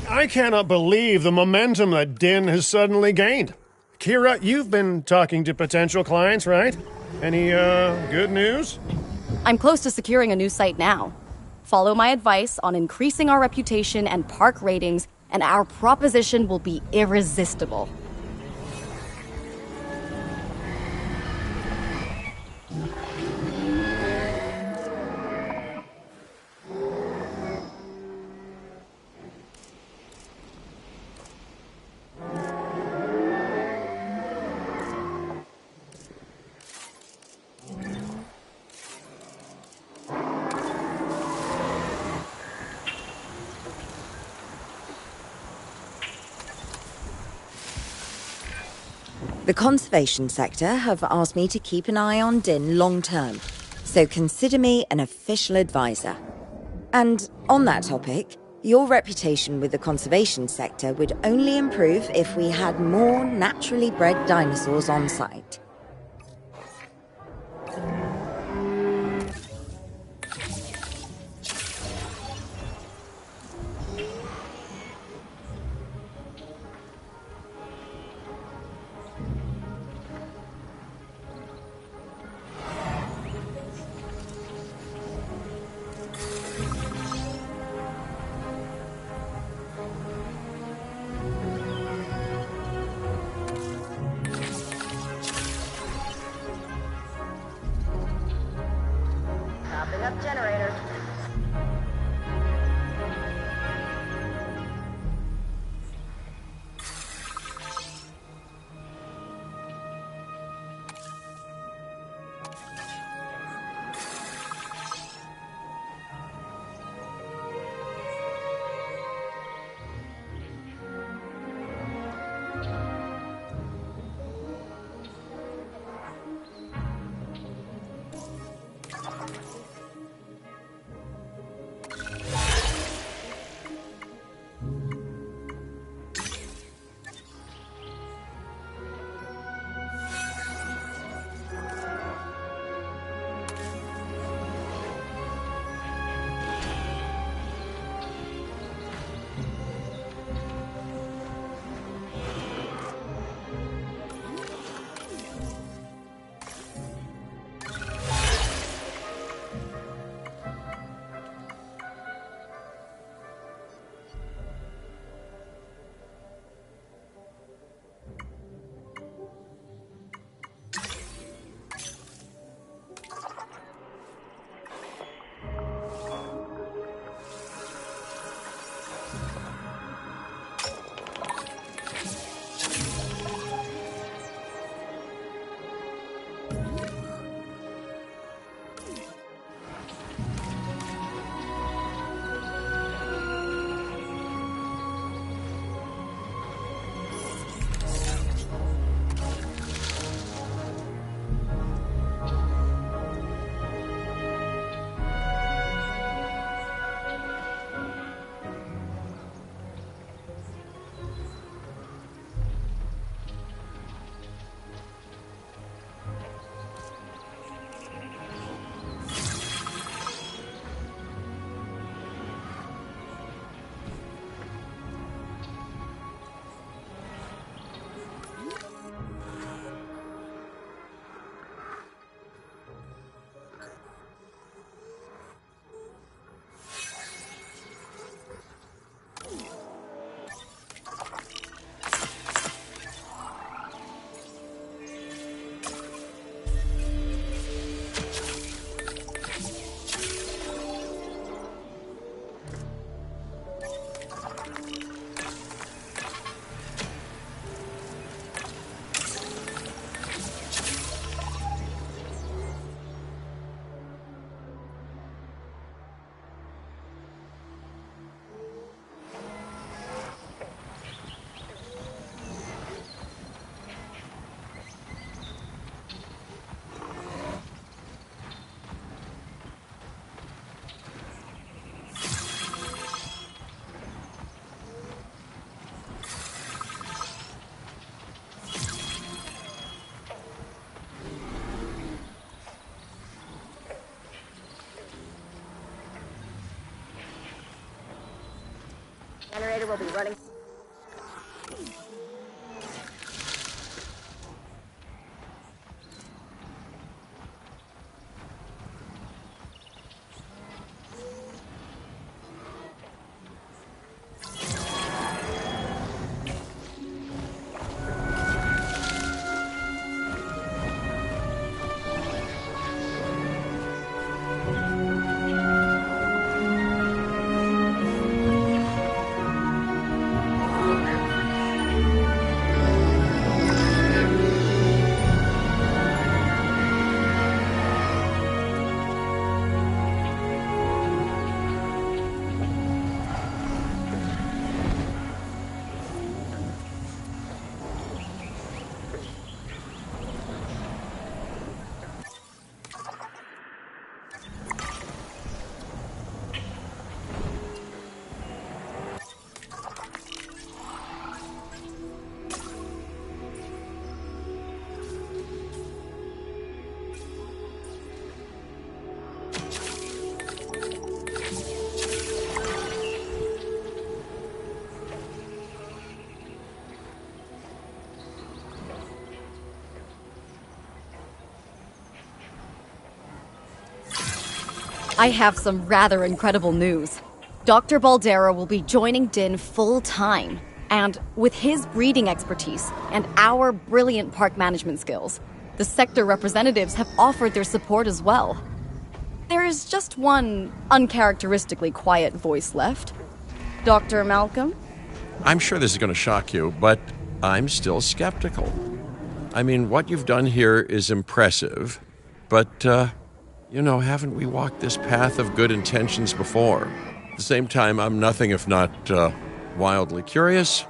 I cannot believe the momentum that DIN has suddenly gained. Kira, you've been talking to potential clients, right? Any, good news? I'm close to securing a new site now. Follow my advice on increasing our reputation and park ratings, and our proposition will be irresistible. The conservation sector have asked me to keep an eye on DIN long term, so consider me an official advisor. And on that topic, your reputation with the conservation sector would only improve if we had more naturally bred dinosaurs on site. Topping up generator. Generator will be running. I have some rather incredible news. Dr. Baldera will be joining Din full-time. And with his breeding expertise and our brilliant park management skills, the sector representatives have offered their support as well. There is just one uncharacteristically quiet voice left. Dr. Malcolm? I'm sure this is going to shock you, but I'm still skeptical. I mean, what you've done here is impressive, but, haven't we walked this path of good intentions before? At the same time, I'm nothing if not wildly curious,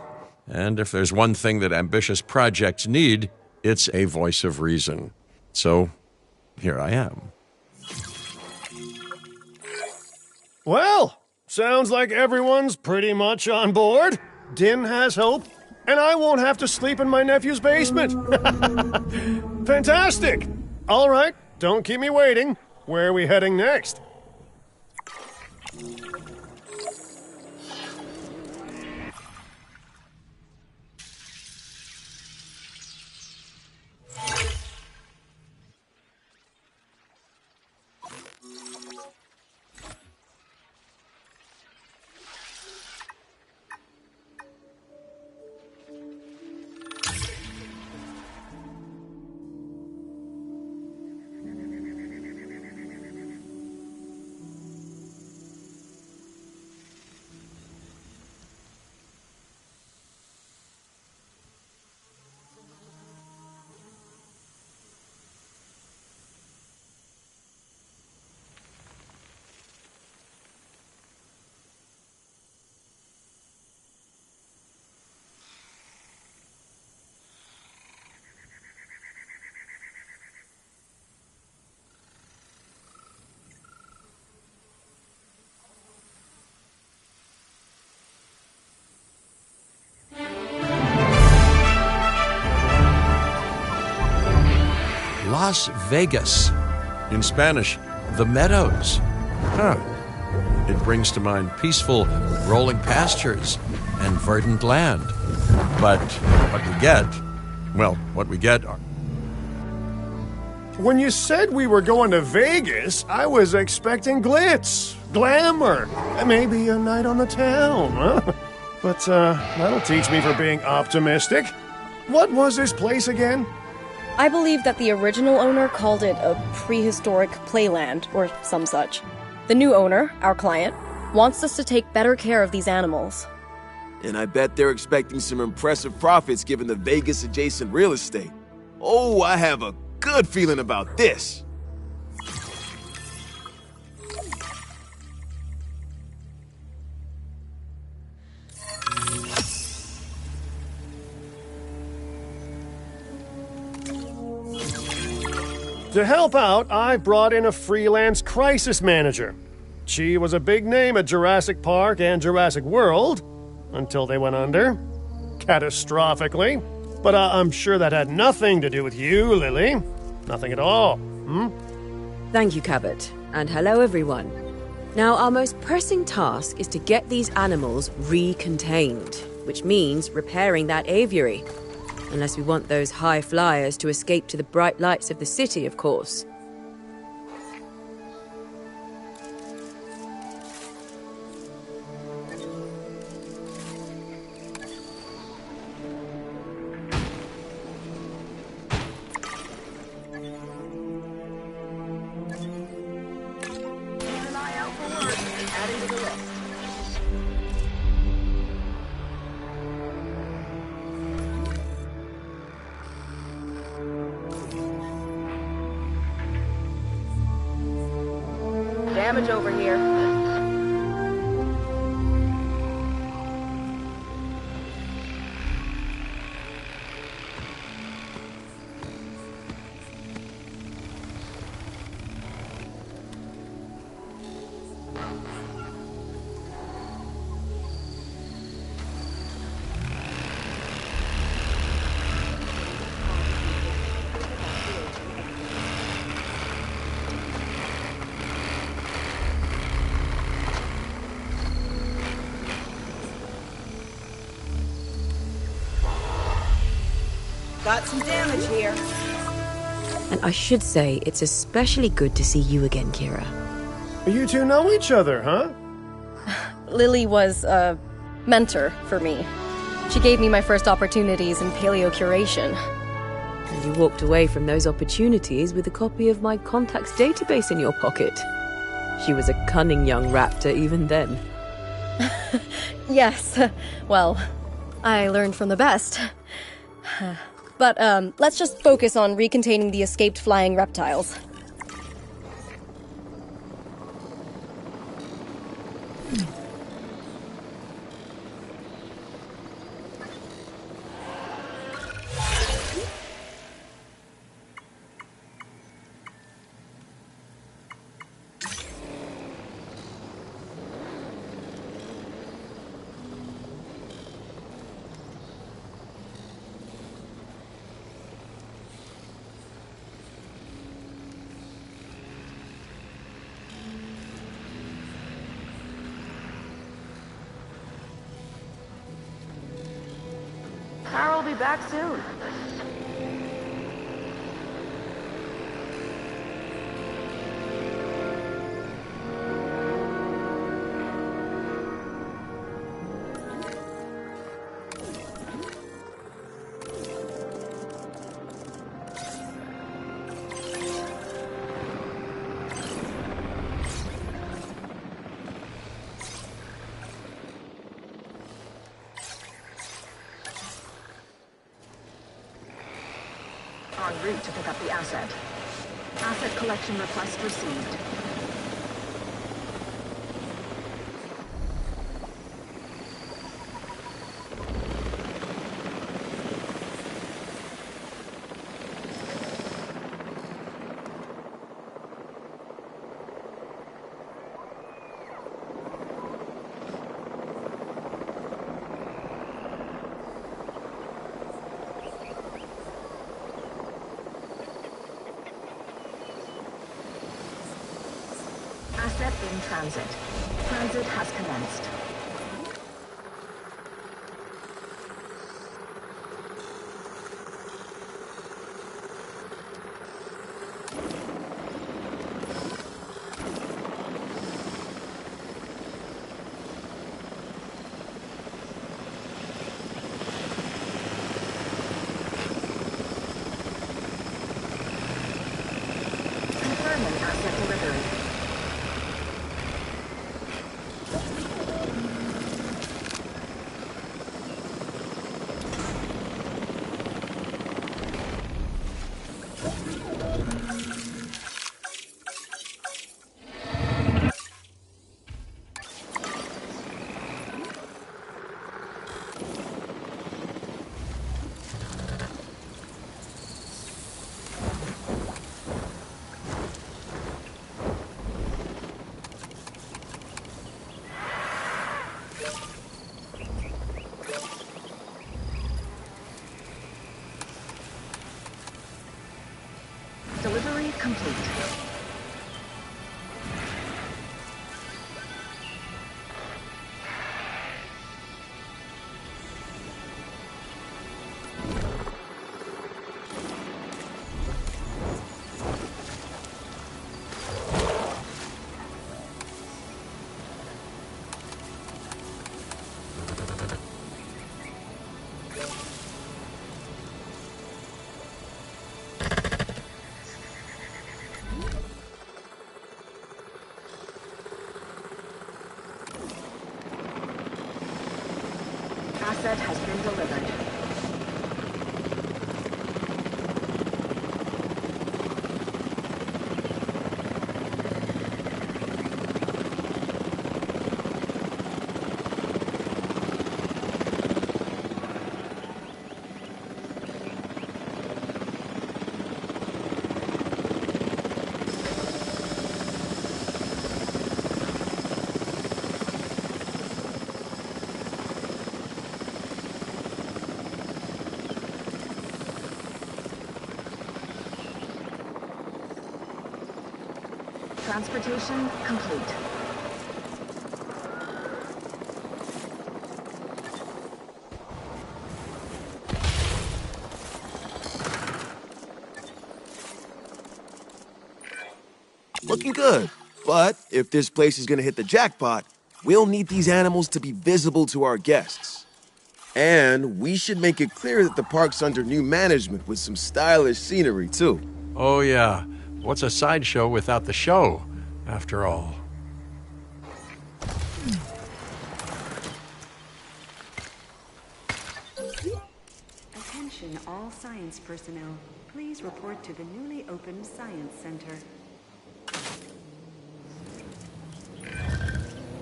and if there's one thing that ambitious projects need, it's a voice of reason. So, here I am. Well, sounds like everyone's pretty much on board. Din has hope, and I won't have to sleep in my nephew's basement. Fantastic! All right, don't keep me waiting. Where are we heading next? Las Vegas. In Spanish, the Meadows. It brings to mind peaceful, rolling pastures and verdant land. But what we get are... When you said we were going to Vegas, I was expecting glitz, glamour, maybe a night on the town, huh? But that'll teach me for being optimistic. What was this place again? I believe that the original owner called it a prehistoric playland, or some such. The new owner, our client, wants us to take better care of these animals. And I bet they're expecting some impressive profits given the Vegas-adjacent real estate. Oh, I have a good feeling about this. To help out, I brought in a freelance crisis manager. She was a big name at Jurassic Park and Jurassic World, until they went under. Catastrophically. But I'm sure that had nothing to do with you, Lily. Nothing at all, Thank you, Cabot. And hello, everyone. Now, our most pressing task is to get these animals recontained, which means repairing that aviary. Unless we want those high flyers to escape to the bright lights of the city, of course. Damage over here. Got some damage here. And I should say, it's especially good to see you again, Kira. You two know each other, huh? Lily was a mentor for me. She gave me my first opportunities in paleocuration. And you walked away from those opportunities with a copy of my contacts database in your pocket. She was a cunning young raptor even then. Yes, well, I learned from the best. But, let's just focus on recontaining the escaped flying reptiles. Carol will be back soon. En route to pick up the asset. Asset collection request received. Asset in transit. Transit has commenced. Confirming asset delivery. Delivery complete. asset has been delivered. Transportation complete. Looking good. But if this place is gonna hit the jackpot, we'll need these animals to be visible to our guests. And we should make it clear that the park's under new management with some stylish scenery, too. Oh, yeah. What's a sideshow without the show, after all? Attention all science personnel. Please report to the newly opened Science Center.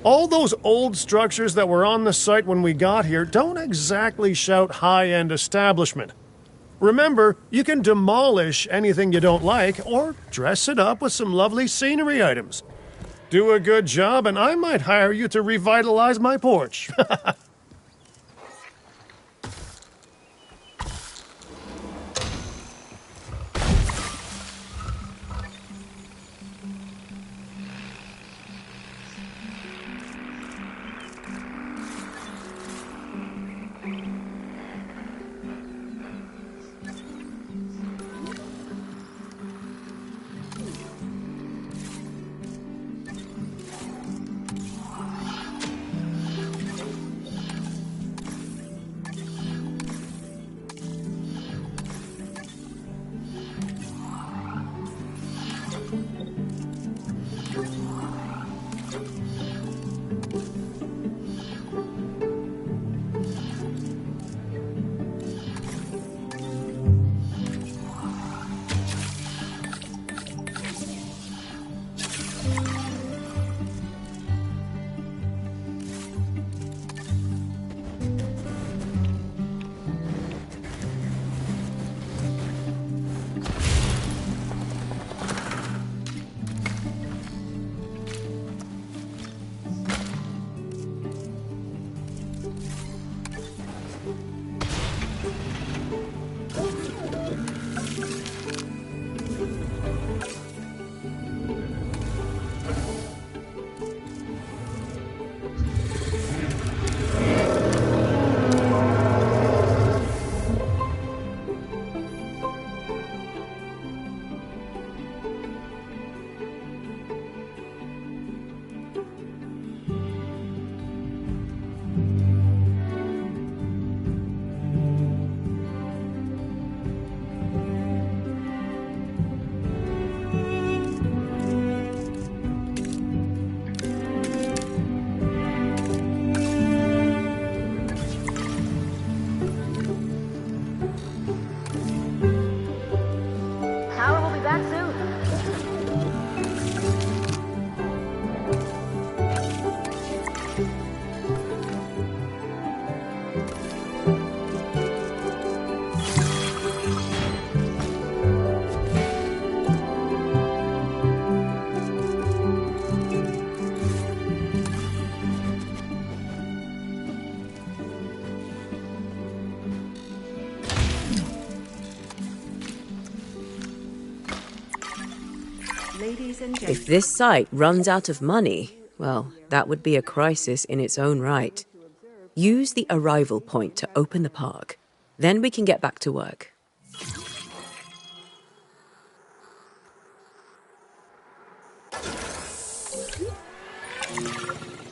All those old structures that were on the site when we got here don't exactly shout high-end establishment. Remember, you can demolish anything you don't like or dress it up with some lovely scenery items. Do a good job and I might hire you to revitalize my porch. Ladies and gentlemen. If this site runs out of money, well, that would be a crisis in its own right. Use the arrival point to open the park. Then we can get back to work.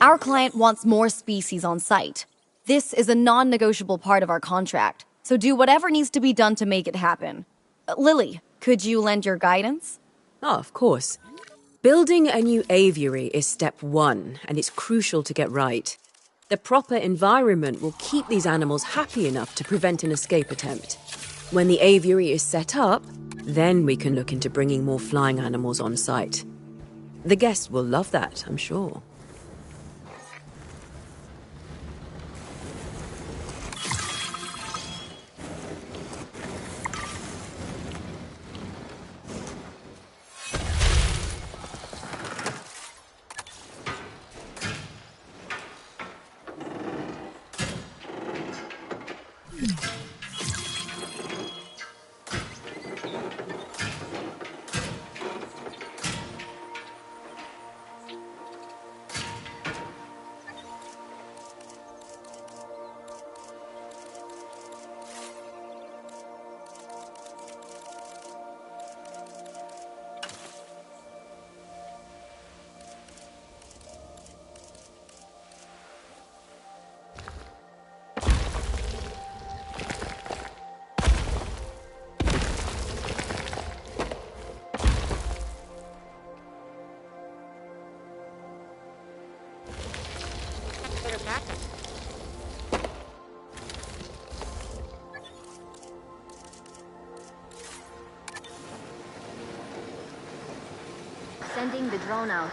Our client wants more species on site. This is a non-negotiable part of our contract, so do whatever needs to be done to make it happen. Lily, could you lend your guidance? Oh, of course. Building a new aviary is step one, and it's crucial to get right. The proper environment will keep these animals happy enough to prevent an escape attempt. When the aviary is set up, then we can look into bringing more flying animals on site. The guests will love that, I'm sure. Sending the drone out.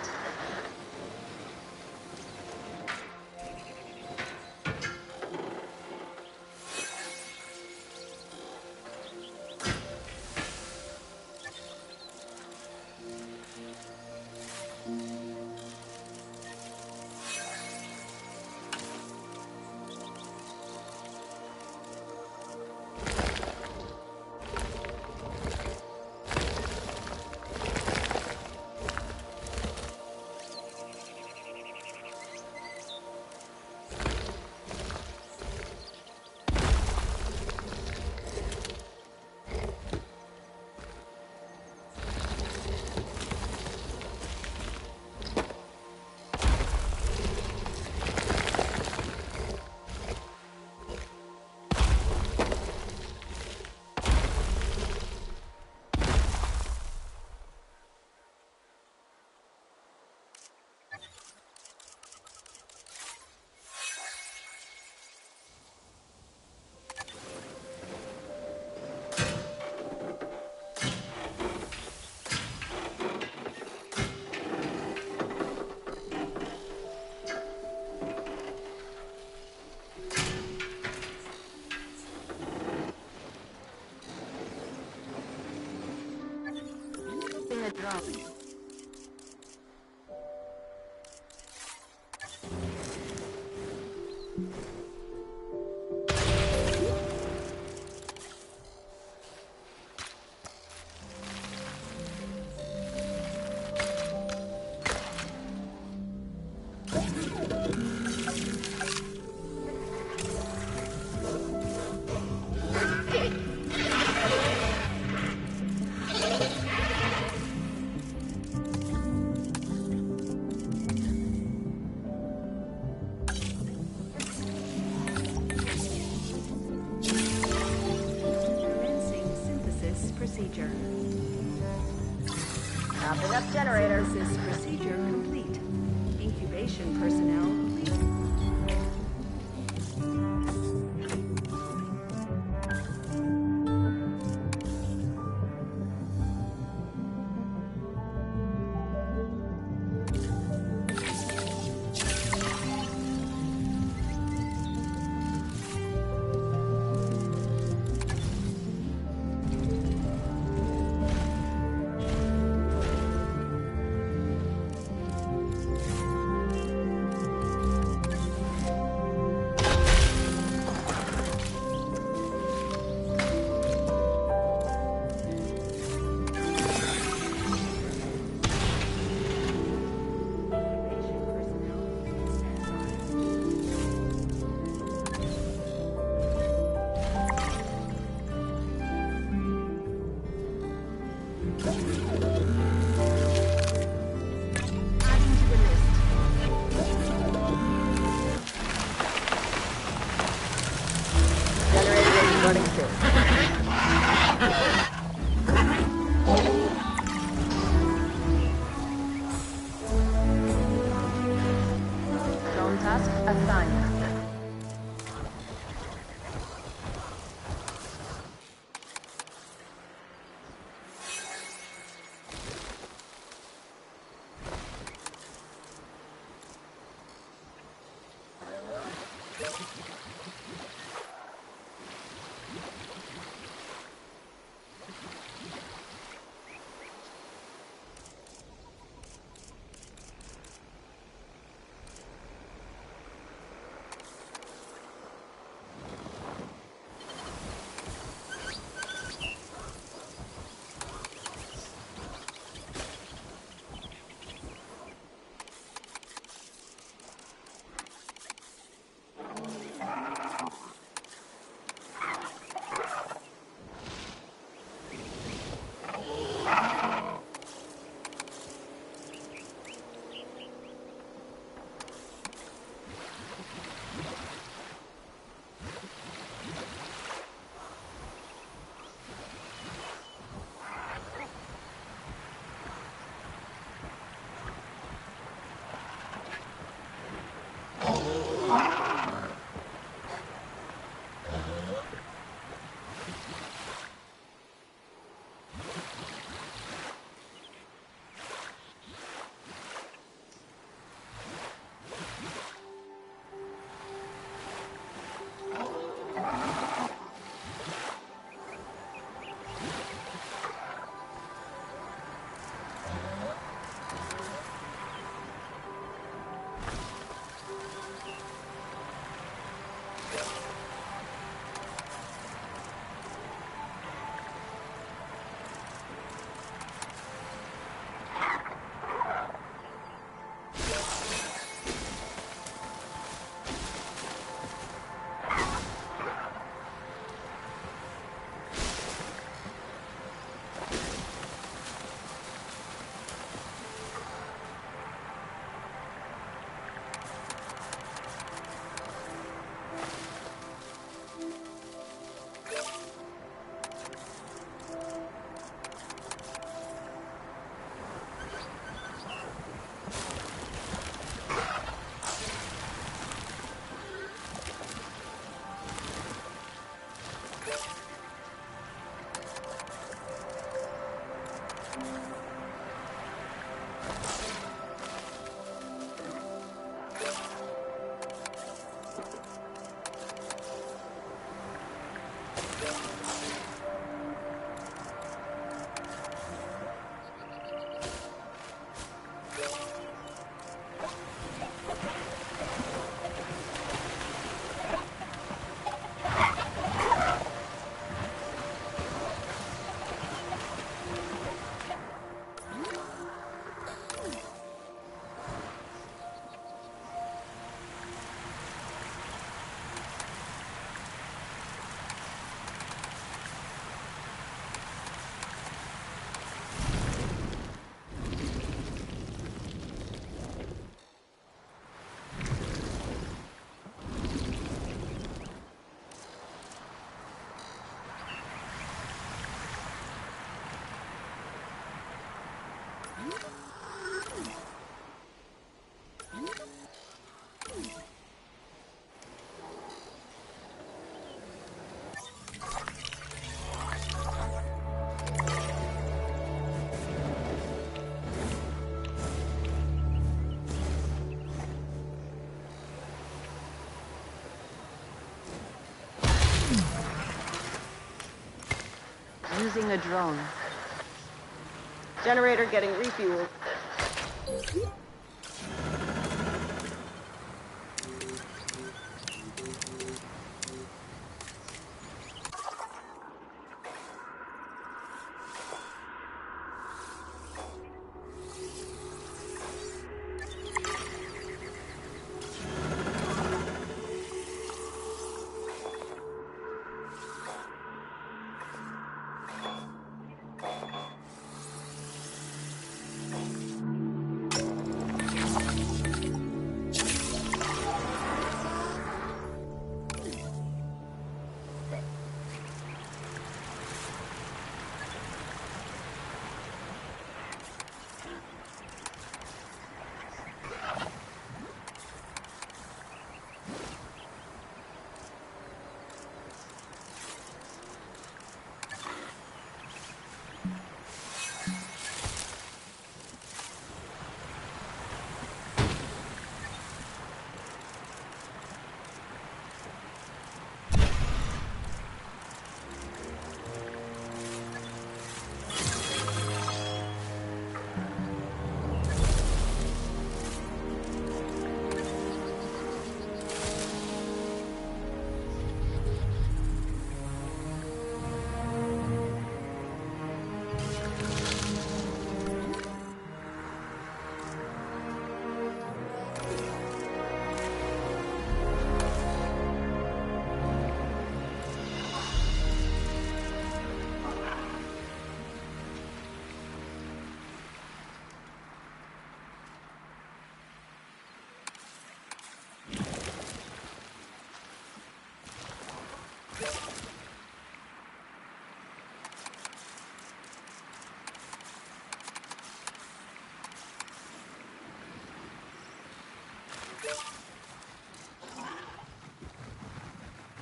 The drone. Procedure. Topping up generator. Synthesis procedure complete. Incubation personnel, please. Drone task assigned. Using a drone. Generator getting refueled.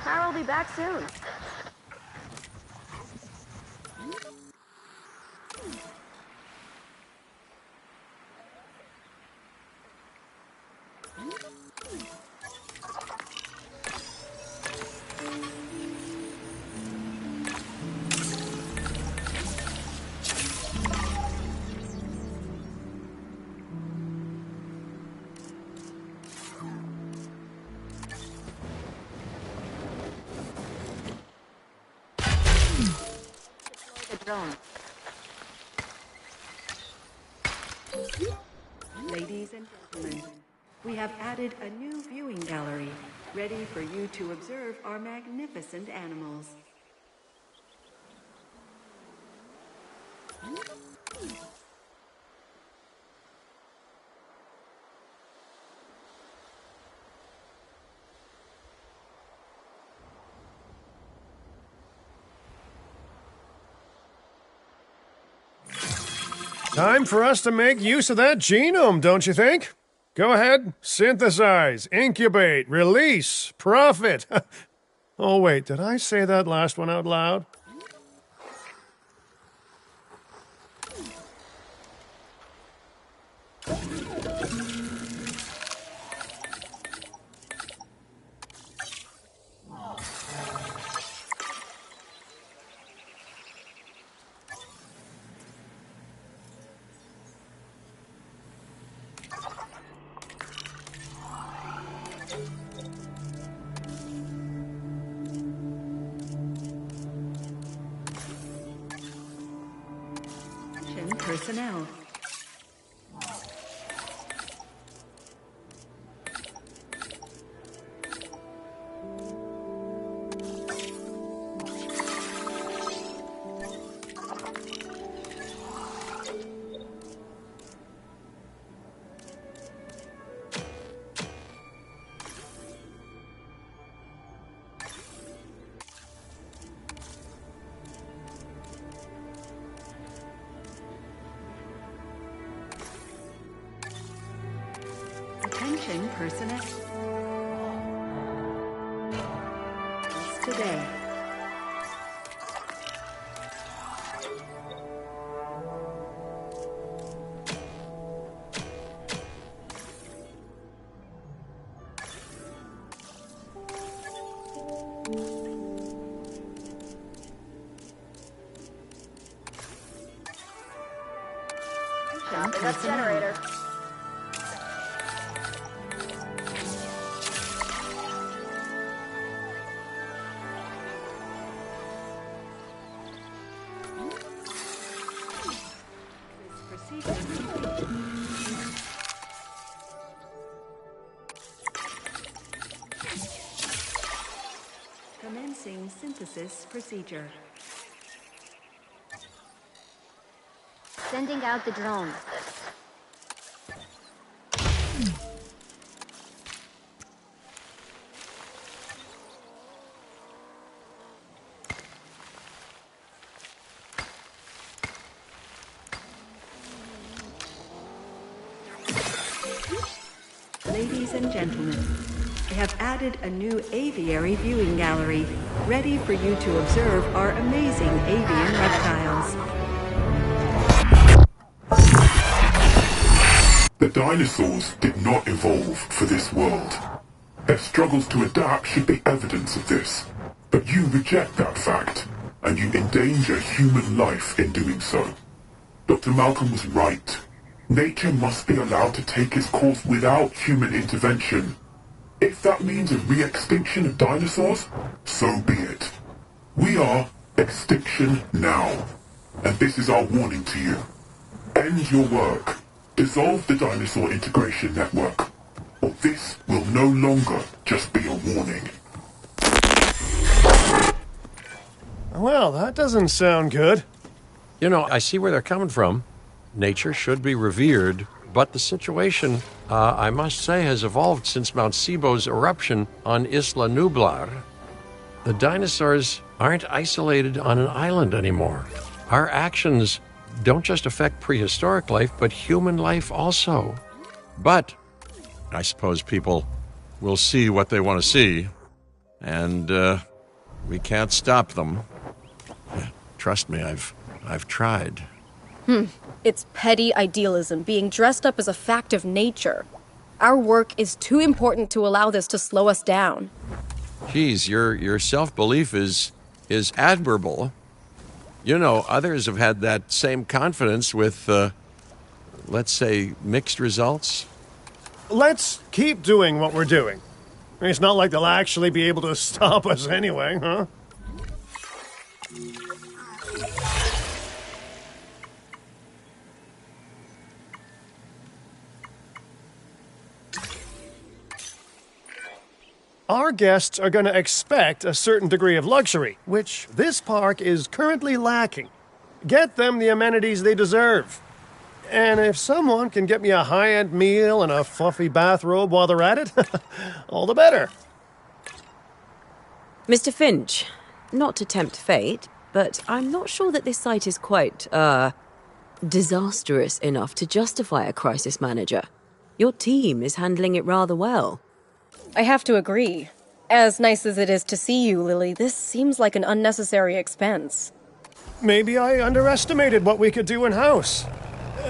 Carol will be back soon. Drone. Ladies and gentlemen, we have added a new viewing gallery, ready for you to observe our magnificent animals. Time for us to make use of that genome, don't you think? Go ahead, synthesize, incubate, release, profit. Oh, wait, did I say that last one out loud? Personnel. Attention personnel. Just today. Stopping up generator. Commencing synthesis procedure. Sending out the drone. Ladies and gentlemen, I have added a new aviary viewing gallery, ready for you to observe our amazing avian reptiles. The dinosaurs did not evolve for this world. Their struggles to adapt should be evidence of this. But you reject that fact, and you endanger human life in doing so. Dr. Malcolm was right. Nature must be allowed to take its course without human intervention. If that means a re-extinction of dinosaurs, so be it. We are extinction now. And this is our warning to you. End your work. Dissolve the dinosaur integration network. Or this will no longer just be a warning. Well, that doesn't sound good. You know, I see where they're coming from. Nature should be revered, but the situation, I must say, has evolved since Mount Sibo's eruption on Isla Nublar. The dinosaurs aren't isolated on an island anymore. Our actions don't just affect prehistoric life, but human life also. But I suppose people will see what they want to see, and we can't stop them. Trust me, I've tried. It's petty idealism being dressed up as a fact of nature. Our work is too important to allow this to slow us down. Geez, your self-belief is admirable. You know, others have had that same confidence with, let's say, mixed results. Let's keep doing what we're doing. It's not like they'll actually be able to stop us anyway, huh? Our guests are going to expect a certain degree of luxury, which this park is currently lacking. Get them the amenities they deserve. And if someone can get me a high-end meal and a fluffy bathrobe while they're at it, all the better. Mr. Finch, not to tempt fate, but I'm not sure that this site is quite, disastrous enough to justify a crisis manager. Your team is handling it rather well. I have to agree. As nice as it is to see you, Lily, this seems like an unnecessary expense. Maybe I underestimated what we could do in-house.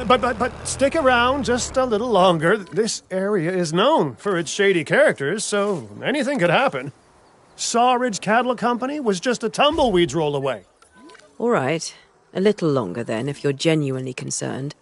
But stick around just a little longer. This area is known for its shady characters, so anything could happen. Sawridge Cattle Company was just a tumbleweed's roll away. All right. A little longer then, if you're genuinely concerned.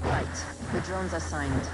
Right. The drone's assigned.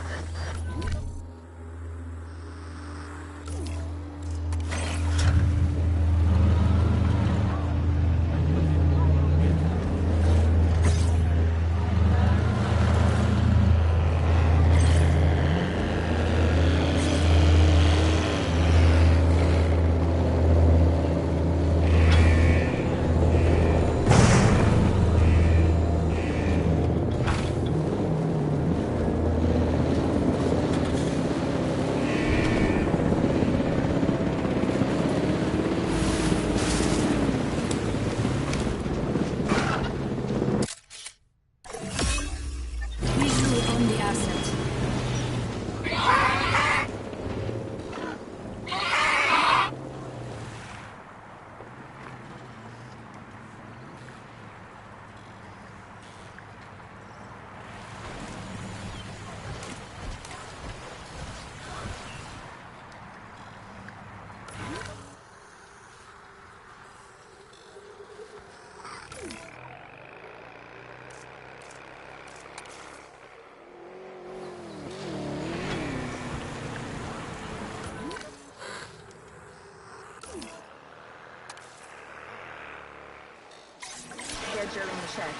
During the check.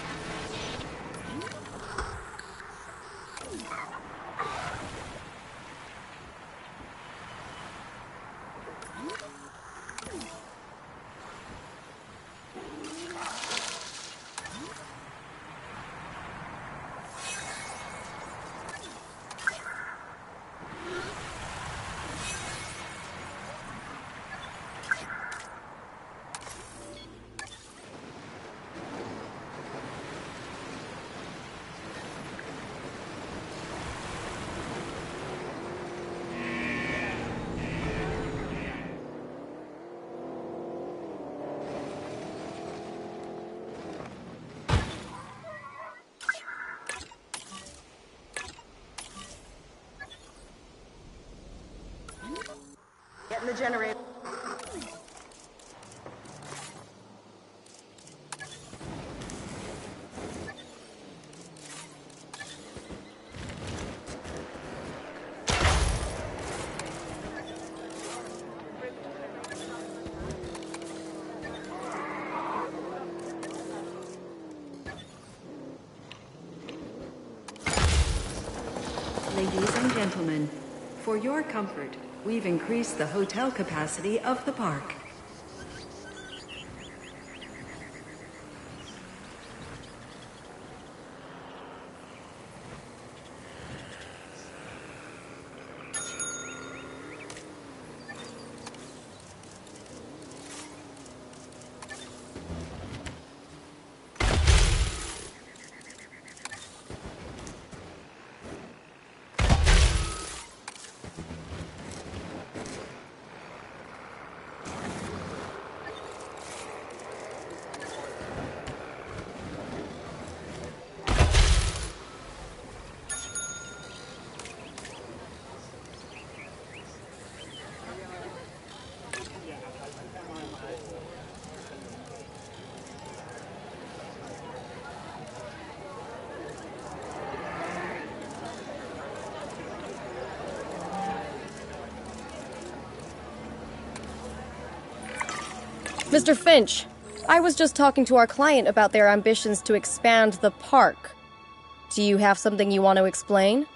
Getting the generator. Ladies and gentlemen, for your comfort, we've increased the hotel capacity of the park. Mr. Finch, I was just talking to our client about their ambitions to expand the park. Do you have something you want to explain?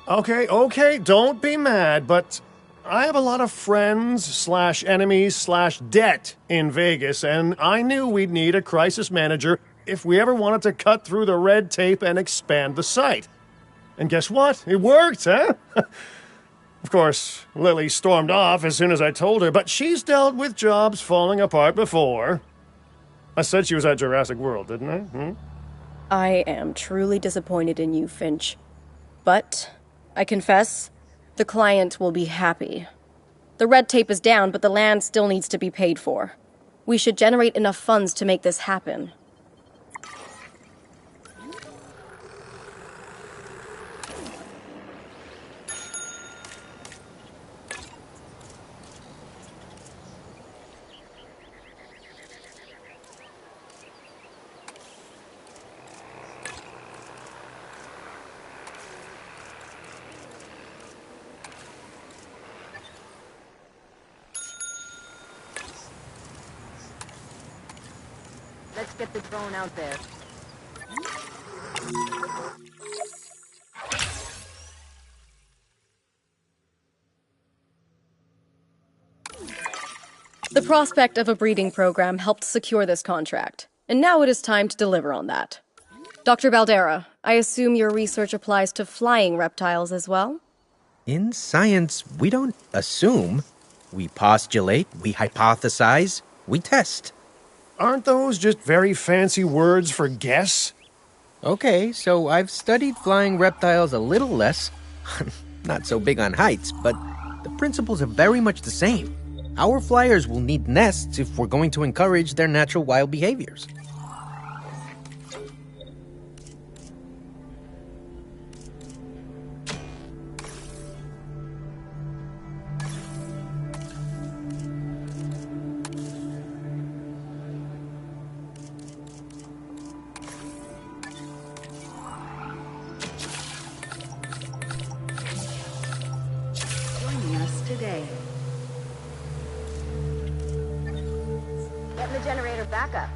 Okay, don't be mad, but I have a lot of friends/enemies/debt in Vegas, and I knew we'd need a crisis manager if we ever wanted to cut through the red tape and expand the site. And guess what? It worked, huh? Of course, Lily stormed off as soon as I told her, but she's dealt with jobs falling apart before. I said she was at Jurassic World, didn't I? I am truly disappointed in you, Finch. But, I confess, the client will be happy. The red tape is down, but the land still needs to be paid for. We should generate enough funds to make this happen. Let's get the drone out there. The prospect of a breeding program helped secure this contract, and now it is time to deliver on that. Dr. Baldera, I assume your research applies to flying reptiles as well? In science, we don't assume. We postulate, we hypothesize, we test. Aren't those just very fancy words for guess? Okay, so I've studied flying reptiles a little less. Not so big on heights, but the principles are very much the same. Our flyers will need nests if we're going to encourage their natural wild behaviors. Joining us today. Getting the generator back up.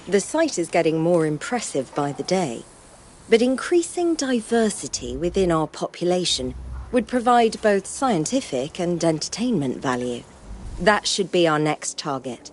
The site is getting more impressive by the day, but increasing diversity within our population would provide both scientific and entertainment value. That should be our next target.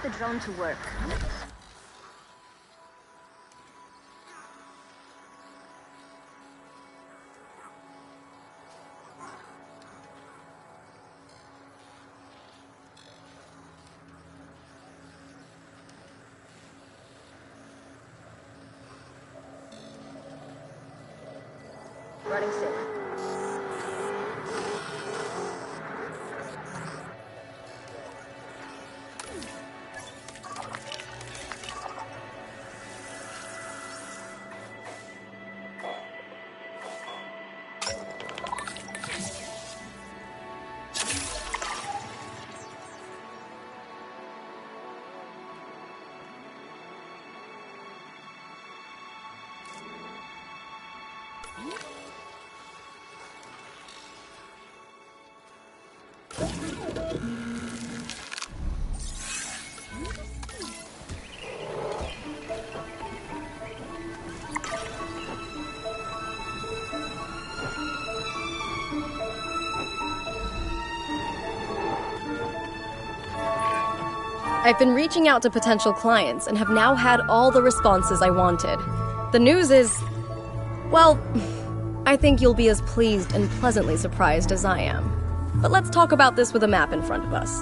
the drone to work. Running safe. I've been reaching out to potential clients and have now had all the responses I wanted. The news is, well, I think you'll be as pleased and pleasantly surprised as I am. But let's talk about this with a map in front of us.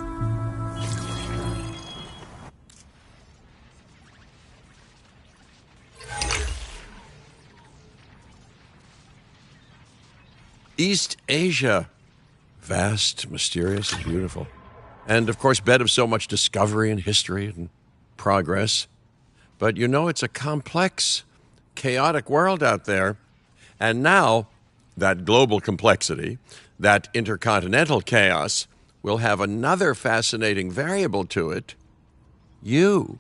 East Asia. Vast, mysterious, and beautiful. And, of course, bed of so much discovery and history and progress. But you know, it's a complex, chaotic world out there. And now, that global complexity, that intercontinental chaos, will have another fascinating variable to it. You.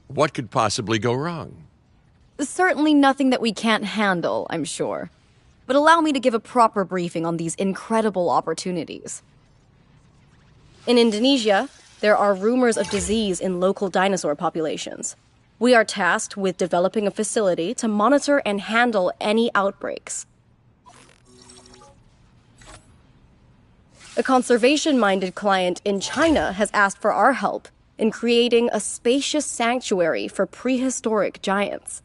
What could possibly go wrong? Certainly nothing that we can't handle, I'm sure. But allow me to give a proper briefing on these incredible opportunities. In Indonesia, there are rumors of disease in local dinosaur populations. We are tasked with developing a facility to monitor and handle any outbreaks. A conservation-minded client in China has asked for our help in creating a spacious sanctuary for prehistoric giants.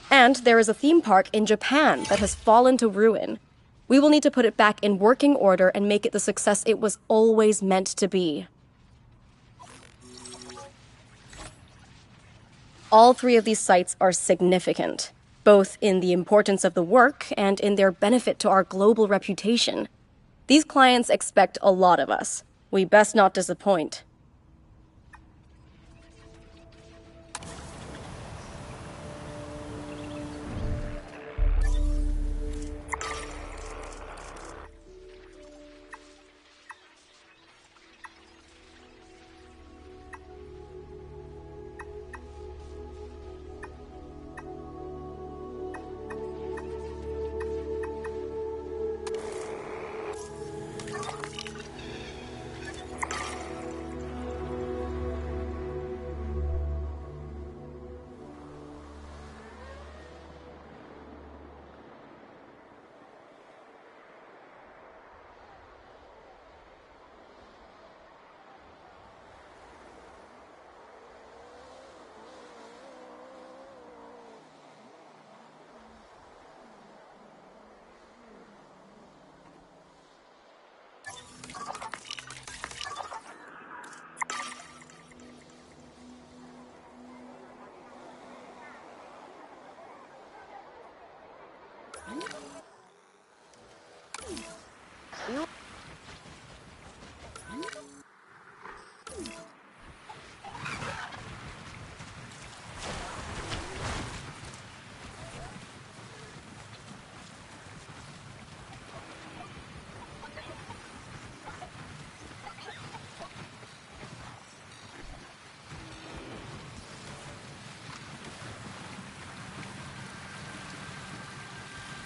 And there is a theme park in Japan that has fallen to ruin. We will need to put it back in working order and make it the success it was always meant to be. All three of these sites are significant, both in the importance of the work and in their benefit to our global reputation. These clients expect a lot of us. We best not disappoint.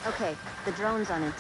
Okay, the drone's on it.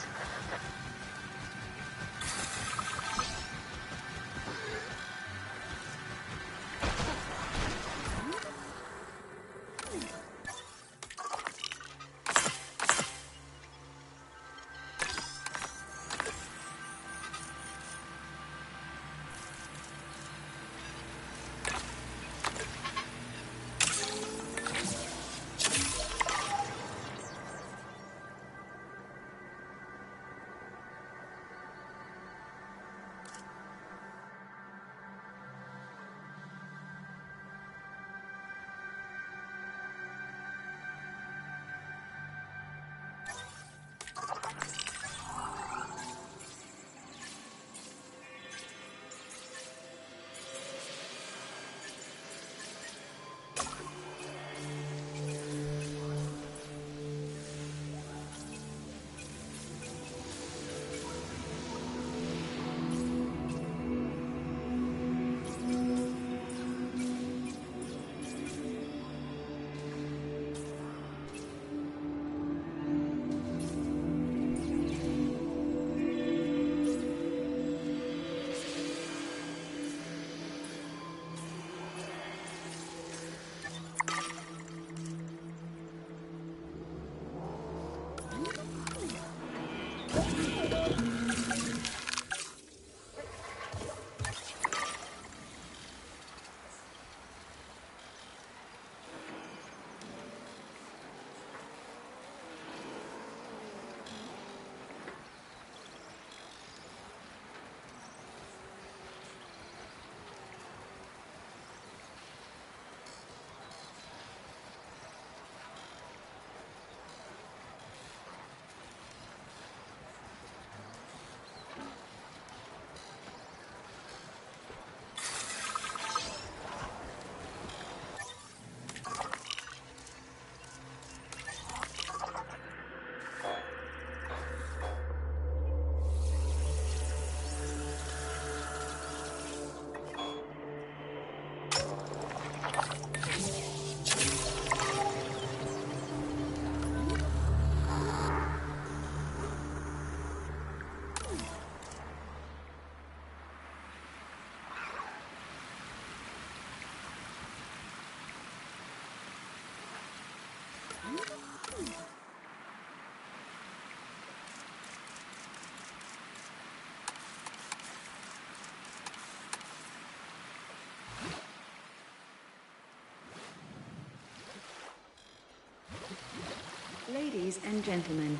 Ladies and gentlemen,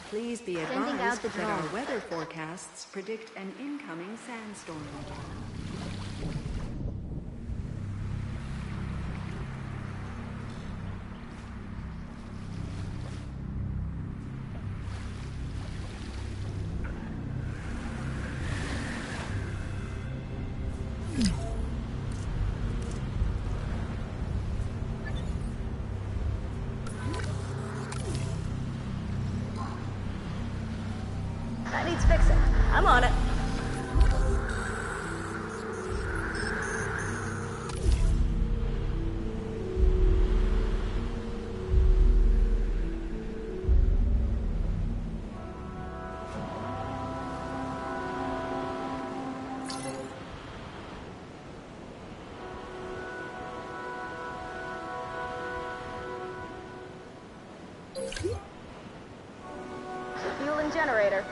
please be Sending out advised the that our drone. weather forecasts predict an incoming sandstorm. That needs fixing. I'm on it. Fueling generator.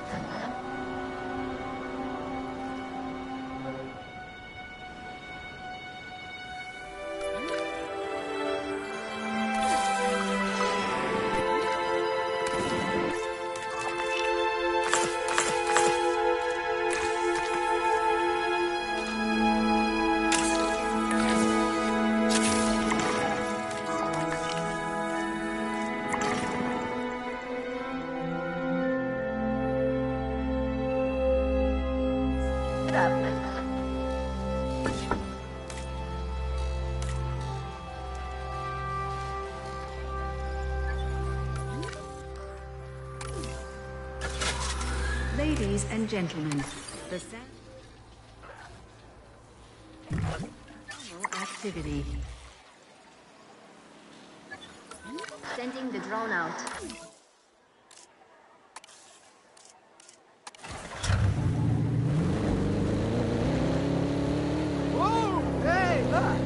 Ladies and gentlemen, the activity. Sending the drone out. Whoa! Hey, look!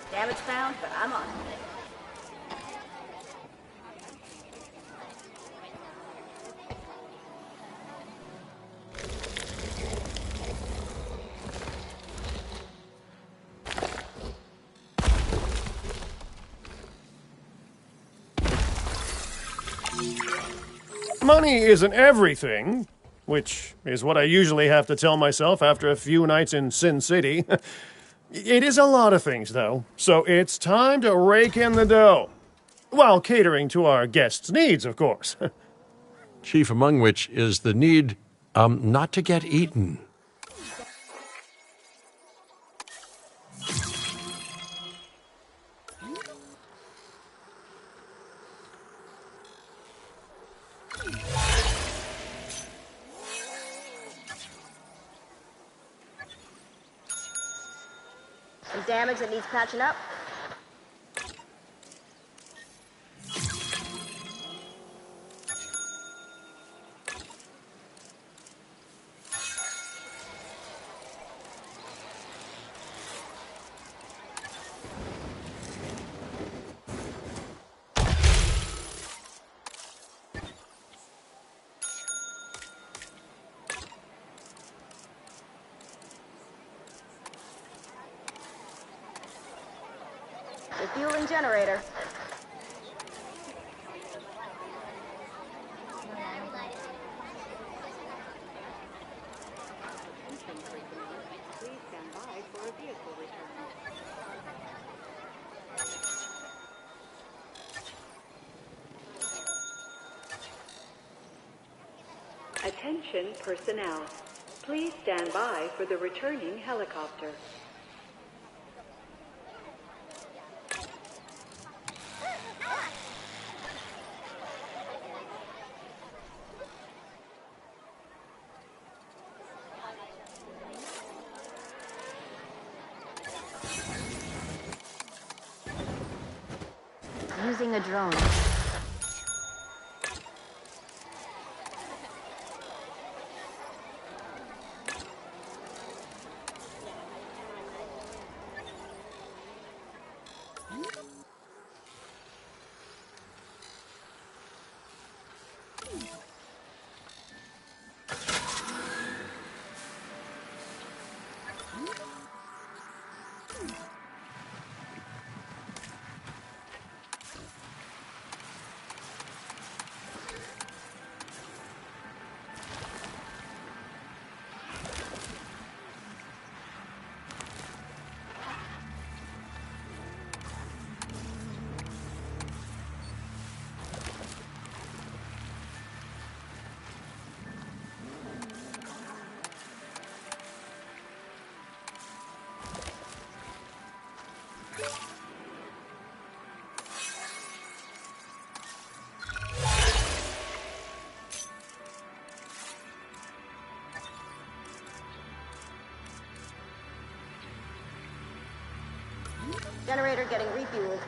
Damage found, but I'm on it. Money isn't everything, which is what I usually have to tell myself after a few nights in Sin City. It is a lot of things, though, so it's time to rake in the dough. While catering to our guests' needs, of course. Chief among which is the need not to get eaten. damage that needs patching up? Refueling generator. Please stand by for a vehicle return. Attention personnel. Please stand by for the returning helicopter. Using a drone. Generator getting refueled.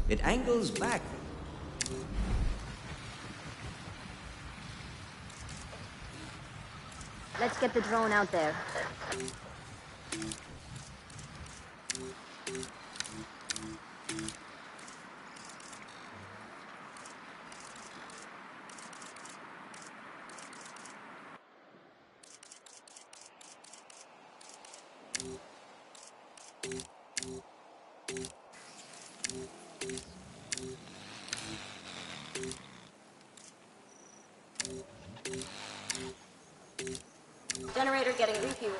It angles back. Let's get the drone out there. Generator getting refueled.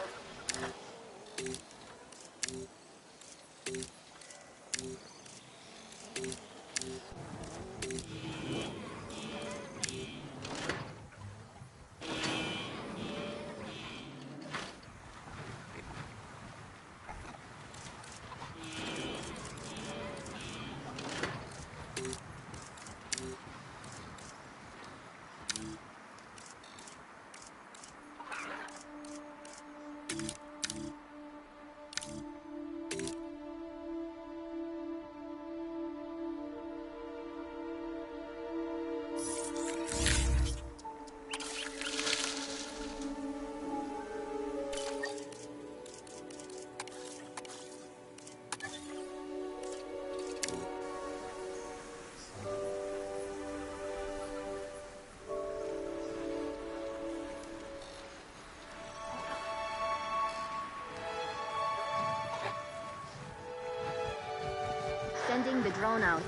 Sending the drone out.